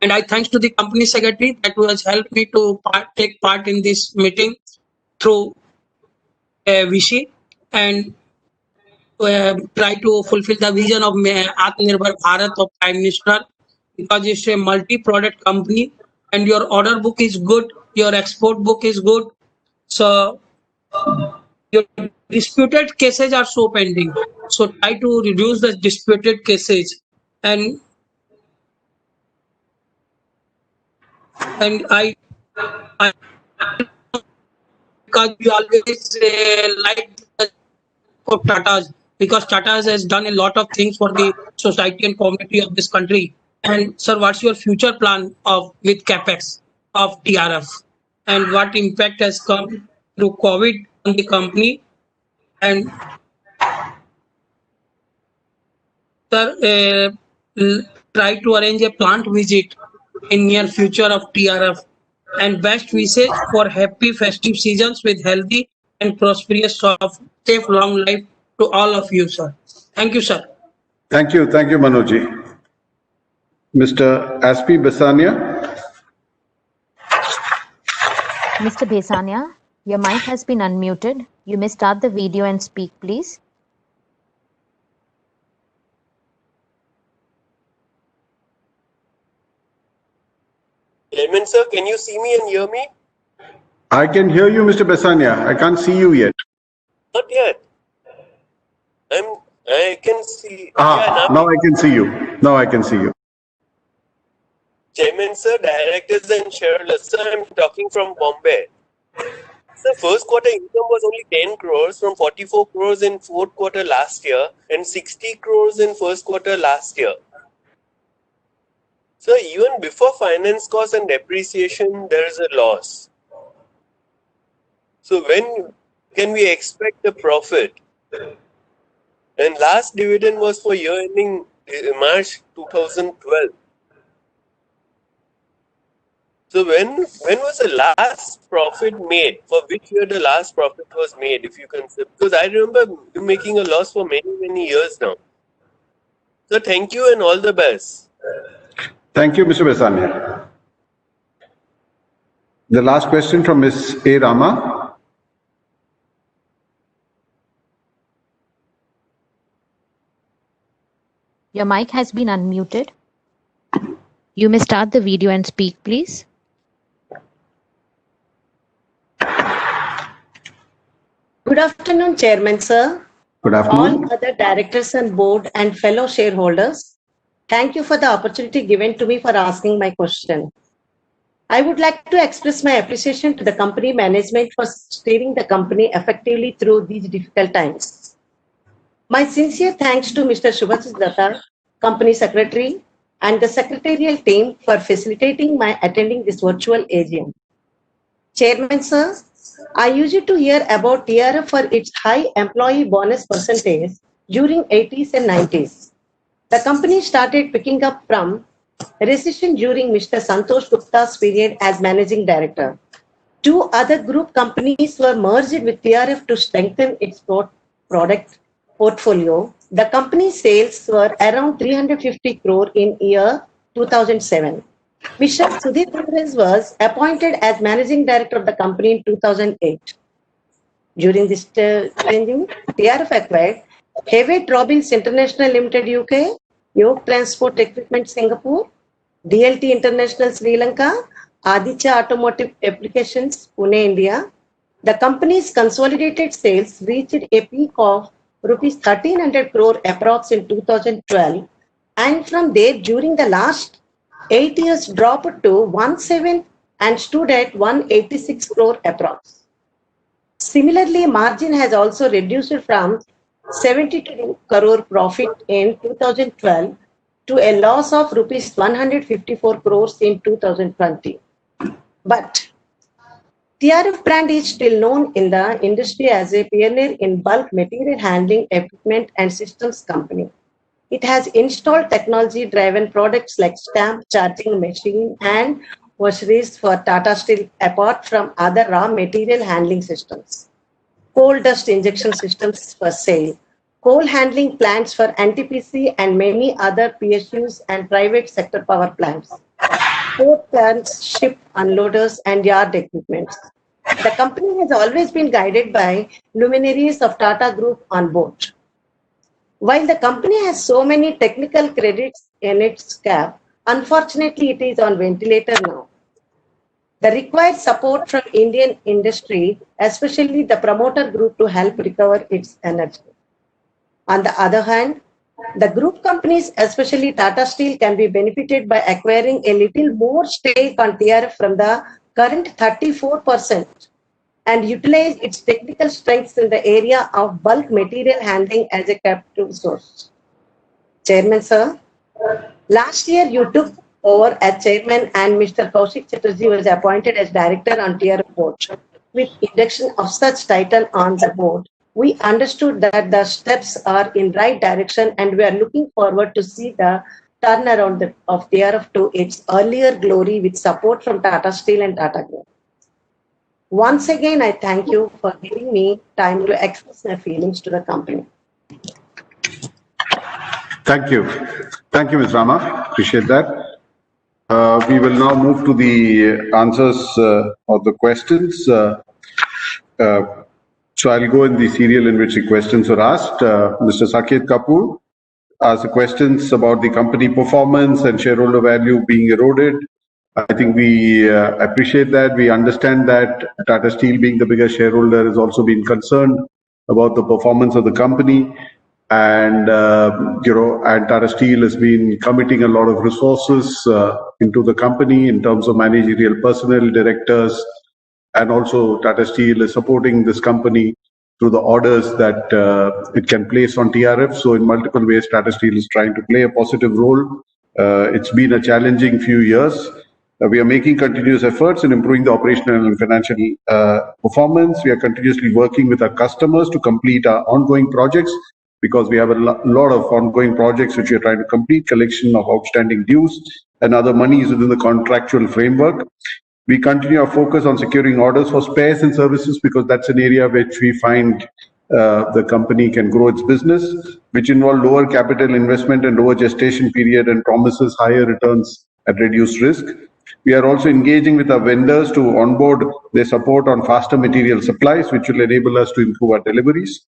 And I thanks to the company secretary that has helped me to take part in this meeting through Vishy and try to fulfill the vision of Atmanirbhar Bharat of Prime Minister, because it's a multi-product company and your order book is good, your export book is good. So your disputed cases are so pending. So try to reduce the disputed cases and I because you always like for Tata's, because Tata's has done a lot of things for the society and community of this country. And sir, what's your future plan with capex of TRF, and what impact has come through COVID on the company? And sir, try to arrange a plant visit in near future of TRF. And best wishes for happy festive seasons with healthy and prosperous, safe, long life to all of you, sir. Thank you, sir. Thank you, Manoj. Mr. Aspi Besania. Mr. Besania, your mic has been unmuted. You may start the video and speak, please. Chairman, sir, can you see me and hear me? I can hear you, Mr. Besania. I can't see you yet. Not yet. I can see. Now I can see you. Now I can see you. Chairman, sir, directors and shareholders, sir, I'm talking from Bombay. Sir, first quarter income was only 10 crores from 44 crores in fourth quarter last year and 60 crores in first quarter last year. So even before finance cost and depreciation, there is a loss. So when can we expect a profit? And last dividend was for year ending March 2012. So when was the last profit made? For which year the last profit was made, if you can say? Because I remember you making a loss for many years now. So thank you and all the best. Thank you, Mr. Besania. The last question from Ms. A. Rama. Your mic has been unmuted. You may start the video and speak, please. Good afternoon, Chairman, sir. Good afternoon. All other directors and board and fellow shareholders. Thank you for the opportunity given to me for asking my question. I would like to express my appreciation to the company management for steering the company effectively through these difficult times. My sincere thanks to Mr. Subhash Datta, Company Secretary, and the secretarial team for facilitating my attending this virtual AGM. Chairman, sir, I used to hear about TRF for its high employee bonus percentage during 80s and 90s. The company started picking up from recession during Mr. Santosh Gupta's period as managing director. Two other group companies were merged with TRF to strengthen its product portfolio. The company's sales were around 350 crore in year 2007. Mr. Sudhir Godrej was appointed as managing director of the company in 2008. During this changing, TRF acquired Hewitt Robbins International Limited UK, Yoke Transport Equipment Singapore, DLT International Sri Lanka, Aditya Automotive Applications Pune, India. The company's consolidated sales reached a peak of rupees 1300 crore approx in 2012, and from there during the last 8 years dropped to 17 and stood at 186 crore approx. Similarly, margin has also reduced from 72 crore profit in 2012 to a loss of rupees 154 crores in 2020. But TRF brand is still known in the industry as a pioneer in bulk material handling equipment and systems company. It has installed technology-driven products like stamp charging machine and washeries for Tata Steel, apart from other raw material handling systems, coal dust injection systems for sale, coal handling plants for NTPC and many other PSUs and private sector power plants, port plants, ship unloaders, and yard equipment. The company has always been guided by luminaries of Tata Group on board. While the company has so many technical credits in its cap, unfortunately it is on ventilator now. The required support from Indian industry, especially the promoter group, to help recover its energy. On the other hand, the group companies, especially Tata Steel, can be benefited by acquiring a little more stake on TRF from the current 34% and utilize its technical strengths in the area of bulk material handling as a capital source. Chairman, sir, last year you took over as chairman and Mr. Kaushik Chatterjee was appointed as director on TRF board. With induction of such title on the board, we understood that the steps are in right direction and we are looking forward to see the turnaround of TRF to its earlier glory with support from Tata Steel and Tata Group. Once again, I thank you for giving me time to express my feelings to the company. Thank you. Thank you, Ms. Rama. Appreciate that. We will now move to the answers of the questions. So I'll go in the serial in which the questions were asked. Mr. Saket Kapoor asked the questions about the company performance and shareholder value being eroded. I think we appreciate that. We understand that Tata Steel, being the biggest shareholder, has also been concerned about the performance of the company. And, and Tata Steel has been committing a lot of resources into the company in terms of managerial personnel, directors, and also Tata Steel is supporting this company through the orders that it can place on TRF. So in multiple ways, Tata Steel is trying to play a positive role. It's been a challenging few years. We are making continuous efforts in improving the operational and financial performance. We are continuously working with our customers to complete our ongoing projects because we have a lot of ongoing projects which we are trying to complete, collection of outstanding dues and other monies within the contractual framework. We continue our focus on securing orders for spares and services because that's an area which we find the company can grow its business, which involve lower capital investment and lower gestation period and promises higher returns at reduced risk. We are also engaging with our vendors to onboard their support on faster material supplies, which will enable us to improve our deliveries.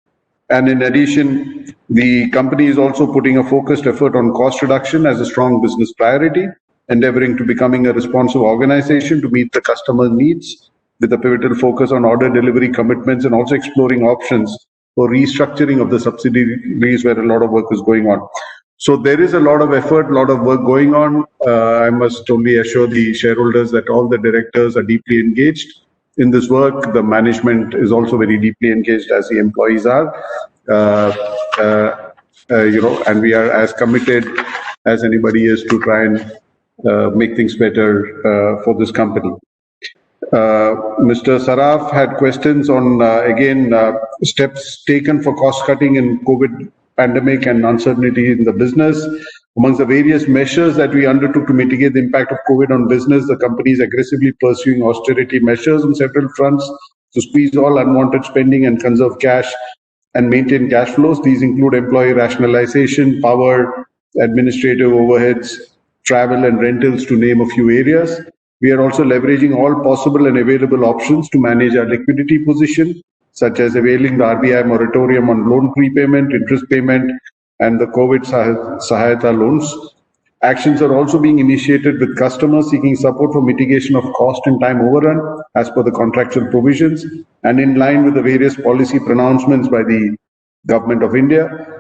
And in addition, the company is also putting a focused effort on cost reduction as a strong business priority, endeavoring to becoming a responsive organization to meet the customer needs with a pivotal focus on order delivery commitments, and also exploring options for restructuring of the subsidiaries where a lot of work is going on. So there is a lot of effort, a lot of work going on. I must only assure the shareholders that all the directors are deeply engaged in this work. The management is also very deeply engaged, as the employees are. And we are as committed as anybody is to try and make things better for this company. Mr. Saraf had questions on, steps taken for cost cutting in COVID pandemic and uncertainty in the business. Amongst the various measures that we undertook to mitigate the impact of COVID on business, the company is aggressively pursuing austerity measures on several fronts to squeeze all unwanted spending and conserve cash and maintain cash flows. These include employee rationalization, power, administrative overheads, travel and rentals, to name a few areas. We are also leveraging all possible and available options to manage our liquidity position, such as availing the RBI moratorium on loan prepayment, interest payment, and the COVID Sahayata loans. Actions are also being initiated with customers seeking support for mitigation of cost and time overrun as per the contractual provisions and in line with the various policy pronouncements by the Government of India.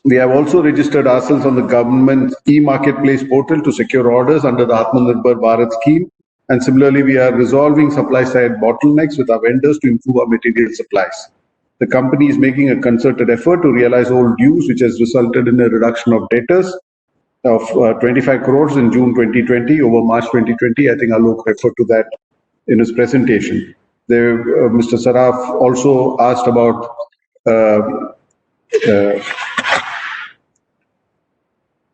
We have also registered ourselves on the government e-marketplace portal to secure orders under the Atmanirbhar Bharat scheme. And similarly, we are resolving supply side bottlenecks with our vendors to improve our material supplies. The company is making a concerted effort to realize old dues, which has resulted in a reduction of debtors of 25 crores in June 2020 over March 2020. I think Alok referred to that in his presentation. Mr. Saraf also asked about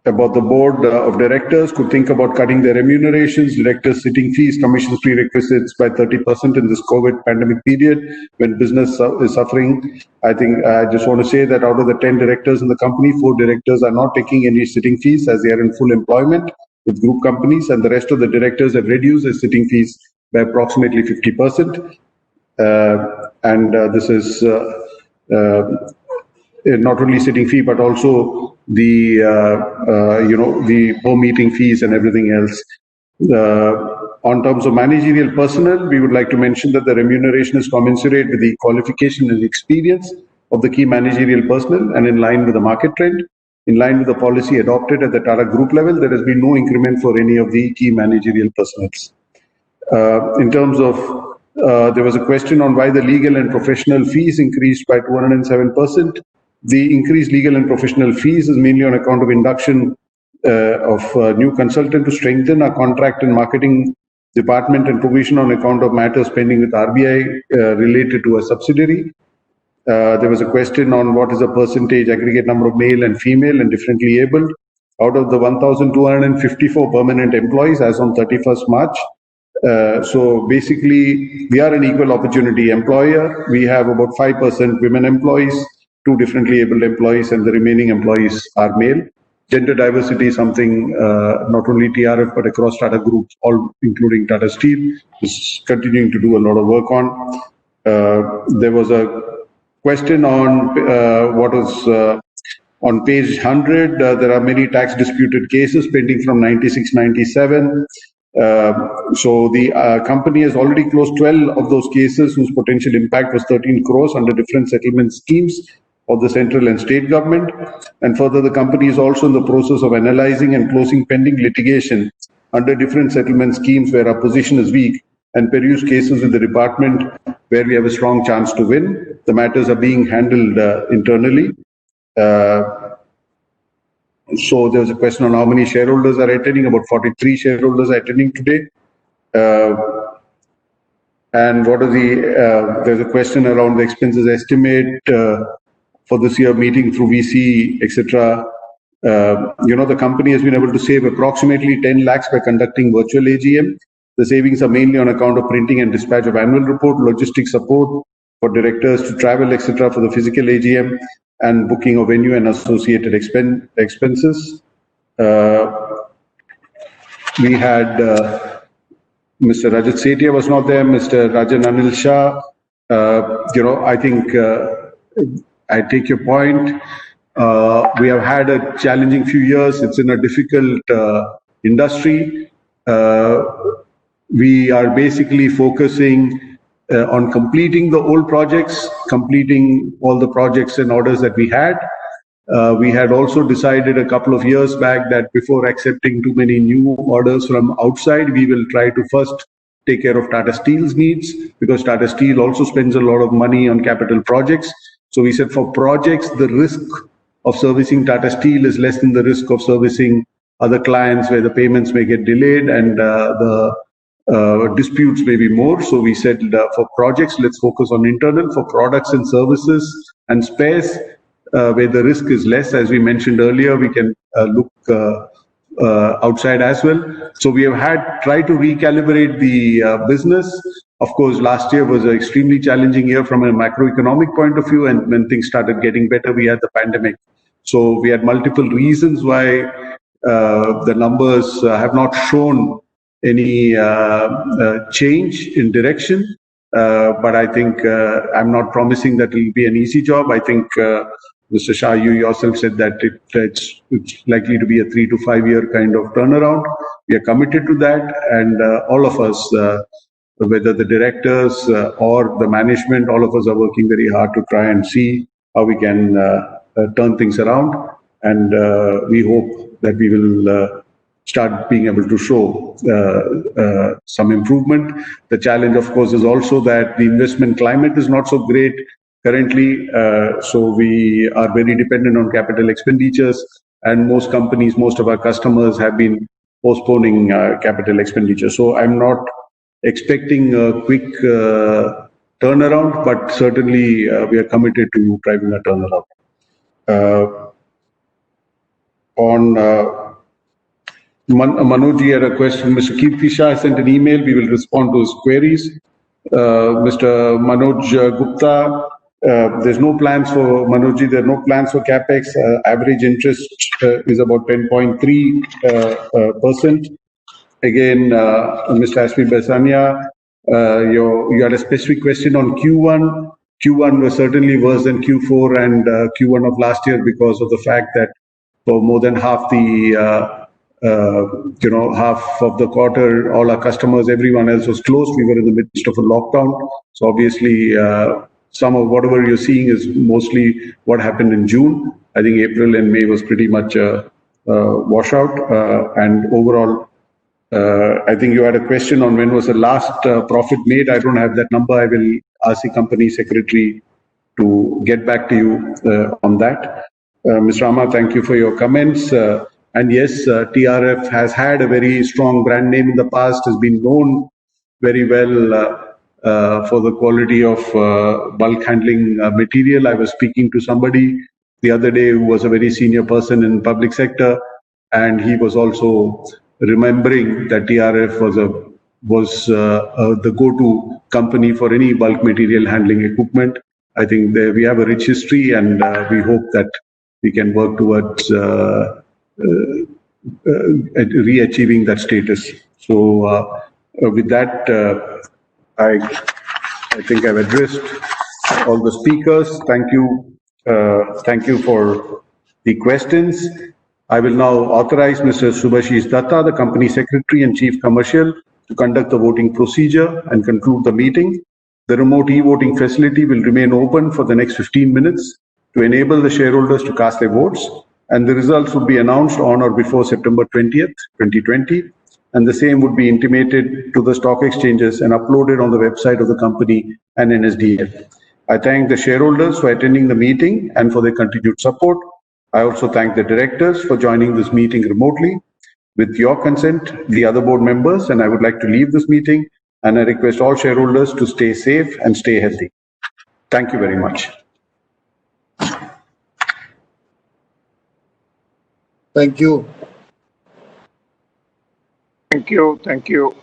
the board of directors could think about cutting their remunerations, directors' sitting fees, commissions, prerequisites by 30% in this COVID pandemic period when business is suffering. I think I just want to say that out of the 10 directors in the company, 4 directors are not taking any sitting fees as they are in full employment with group companies, and the rest of the directors have reduced their sitting fees by approximately 50%. This is not only sitting fee, but also the per meeting fees and everything else. On terms of managerial personnel, we would like to mention that the remuneration is commensurate with the qualification and experience of the key managerial personnel and in line with the market trend. In line with the policy adopted at the Tata Group level, there has been no increment for any of the key managerial personnel. In terms of, there was a question on why the legal and professional fees increased by 207%. The increased legal and professional fees is mainly on account of induction of new consultant to strengthen our contract and marketing department and provision on account of matters pending with RBI related to a subsidiary. There was a question on what is the percentage aggregate number of male and female and differently abled out of the 1,254 permanent employees as on 31st March. So basically, we are an equal opportunity employer. We have about 5% women employees, 2 differently abled employees, and the remaining employees are male. Gender diversity is something not only TRF but across Tata Group, all including Tata Steel, is continuing to do a lot of work on. There was a question on what is on page 100. There are many tax disputed cases pending from 96-97. So the company has already closed 12 of those cases whose potential impact was 13 crores under different settlement schemes of the central and state government. And further, the company is also in the process of analyzing and closing pending litigation under different settlement schemes where our position is weak and peruse cases with the department where we have a strong chance to win. The matters are being handled internally. So there was a question on how many shareholders are attending. About 43 shareholders are attending today. And what are there's a question around the expenses estimate for this year meeting through VC, etc. The company has been able to save approximately 10 lakhs by conducting virtual AGM. The savings are mainly on account of printing and dispatch of annual report, logistic support for directors to travel, etc. for the physical AGM, and booking of venue and associated expenses. We had Mr. Rajat Sethia was not there, Mr. Rajan Anil Shah. I think I take your point. We have had a challenging few years. It's in a difficult industry. We are basically focusing on completing the old projects, completing all the projects and orders that we had. We had also decided a couple of years back that before accepting too many new orders from outside, we will try to first take care of Tata Steel's needs, because Tata Steel also spends a lot of money on capital projects. So we said for projects, the risk of servicing Tata Steel is less than the risk of servicing other clients where the payments may get delayed and the disputes may be more. So we said for projects, let's focus on internal. For products and services and spares, where the risk is less, as we mentioned earlier, we can look outside as well. So we have tried to recalibrate the business. Of course, last year was an extremely challenging year from a macroeconomic point of view, and when things started getting better, we had the pandemic. So we had multiple reasons why the numbers have not shown any change in direction. But I think I'm not promising that it will be an easy job. I think Mr. Shah, you yourself said that it's likely to be a 3 to 5 year kind of turnaround. We are committed to that, and all of us, whether the directors or the management, all of us are working very hard to try and see how we can turn things around. And we hope that we will start being able to show some improvement. The challenge, of course, is also that the investment climate is not so great currently. So we are very dependent on capital expenditures, and most companies, most of our customers have been postponing capital expenditure. So I'm not expecting a quick turnaround, but certainly we are committed to driving a turnaround. On Manoj, you had a question. Mr. Kirti Shah sent an email. We will respond to his queries. Mr. Manoj Gupta, there's no plans for Manojji. There are no plans for capex. Average interest is about 10.3%. Again, Mr. Ashmi Besania, you had a specific question on Q1. Q1 was certainly worse than Q4 and Q1 of last year because of the fact that for more than half the half of the quarter, all our customers, everyone else was closed. We were in the midst of a lockdown. So obviously, some of whatever you're seeing is mostly what happened in June. I think April and May was pretty much a washout. And overall, I think you had a question on when was the last profit made. I don't have that number. I will ask the company secretary to get back to you on that. Mr. Rama, thank you for your comments. And yes, TRF has had a very strong brand name in the past, has been known very well for the quality of bulk handling material. I was speaking to somebody the other day who was a very senior person in public sector, and he was also remembering that TRF was the go-to company for any bulk material handling equipment. I think we have a rich history, and we hope that we can work towards re-achieving that status. So with that, I think I've addressed all the speakers. Thank you for the questions. I will now authorize Mr. Subhashish Datta, the Company Secretary and Chief Commercial, to conduct the voting procedure and conclude the meeting. The remote e-voting facility will remain open for the next 15 minutes to enable the shareholders to cast their votes, and the results will be announced on or before September 20th, 2020, and the same would be intimated to the stock exchanges and uploaded on the website of the company and NSDL. I thank the shareholders for attending the meeting and for their continued support. I also thank the directors for joining this meeting remotely. With your consent, the other board members, and I would like to leave this meeting, and I request all shareholders to stay safe and stay healthy. Thank you very much. Thank you. Thank you. Thank you.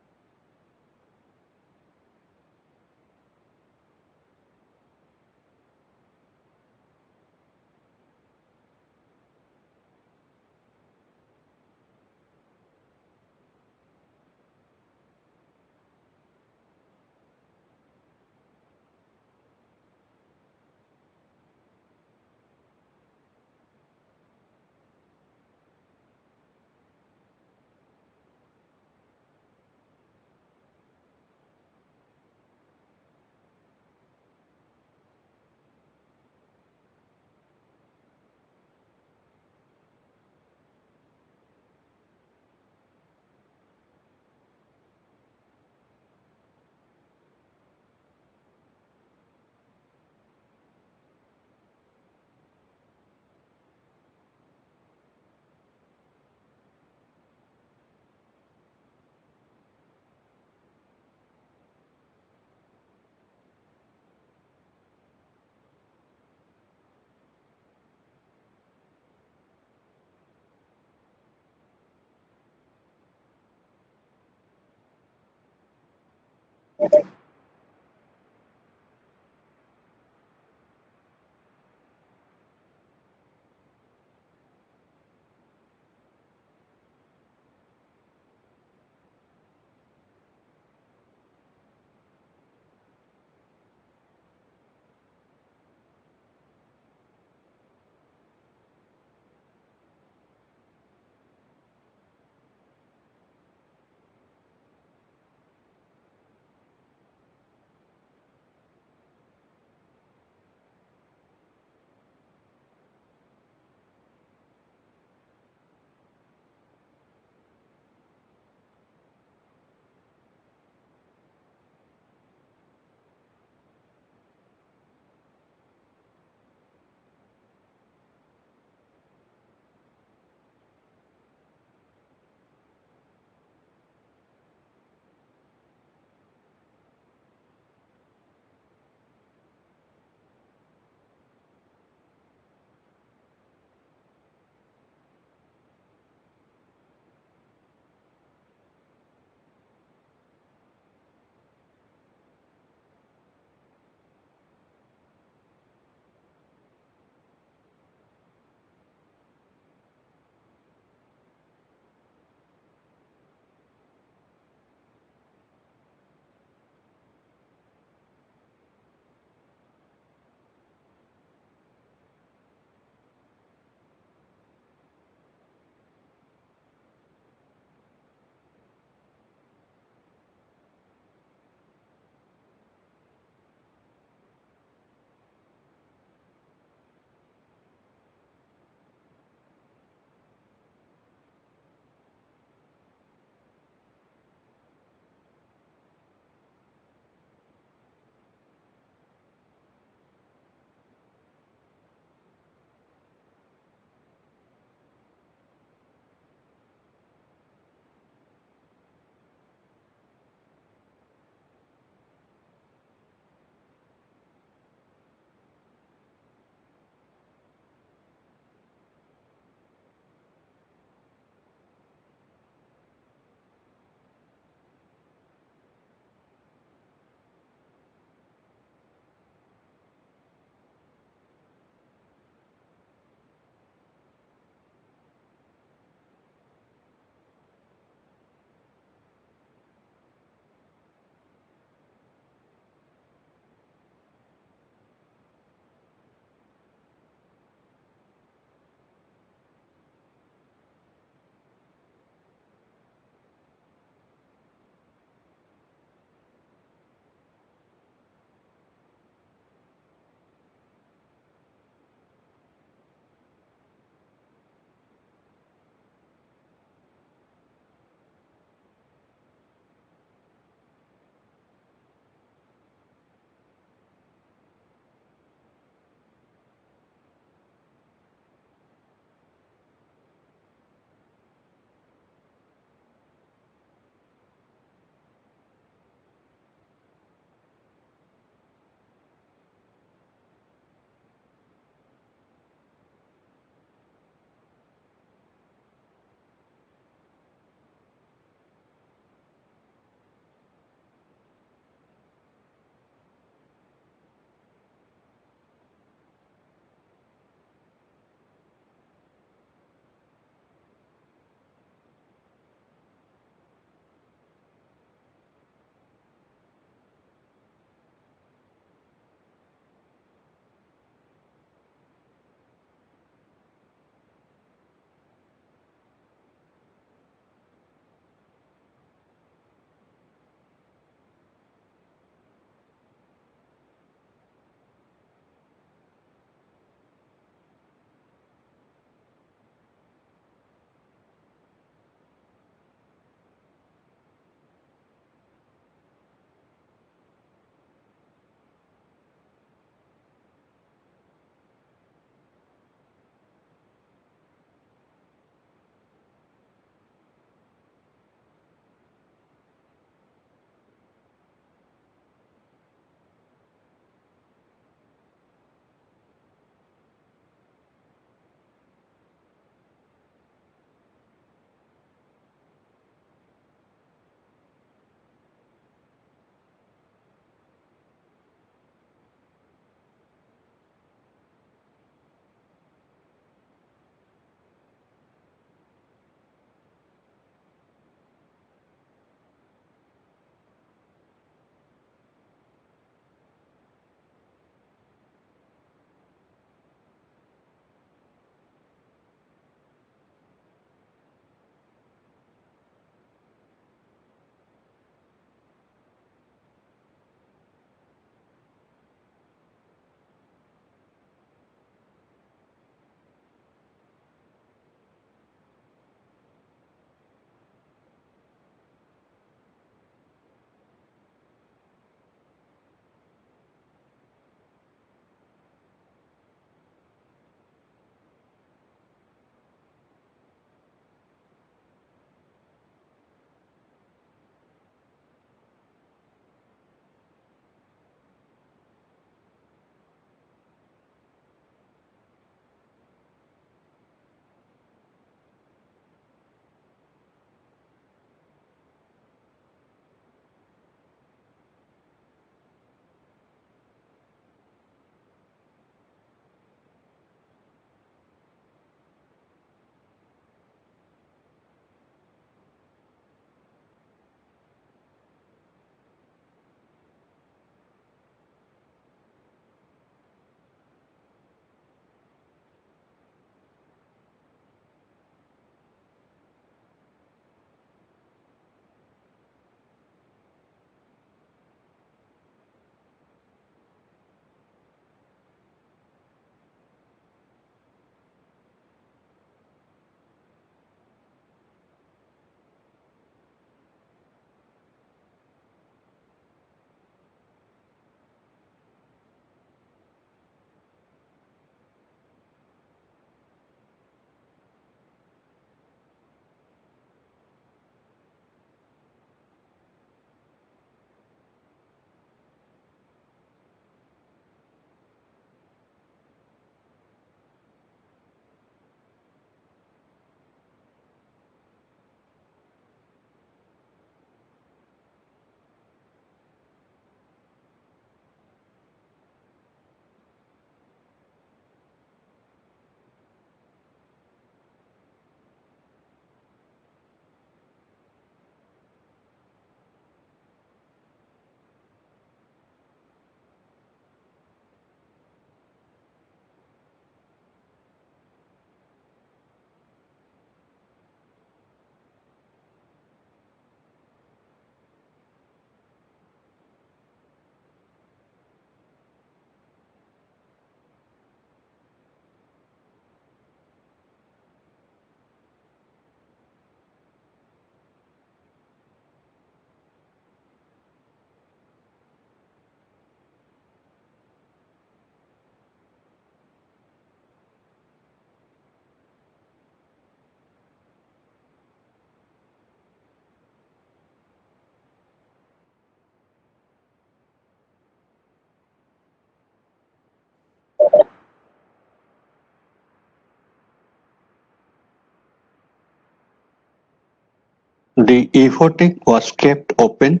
The e-voting was kept open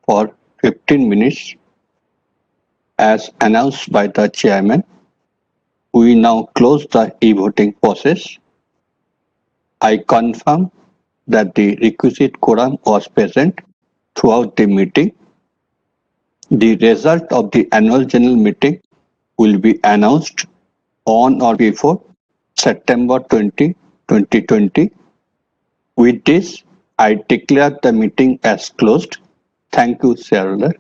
for 15 minutes as announced by the chairman. We now close the e-voting process. I confirm that the requisite quorum was present throughout the meeting. The result of the annual general meeting will be announced on or before September 20, 2020. With this, I declare the meeting as closed. Thank you, shareholder.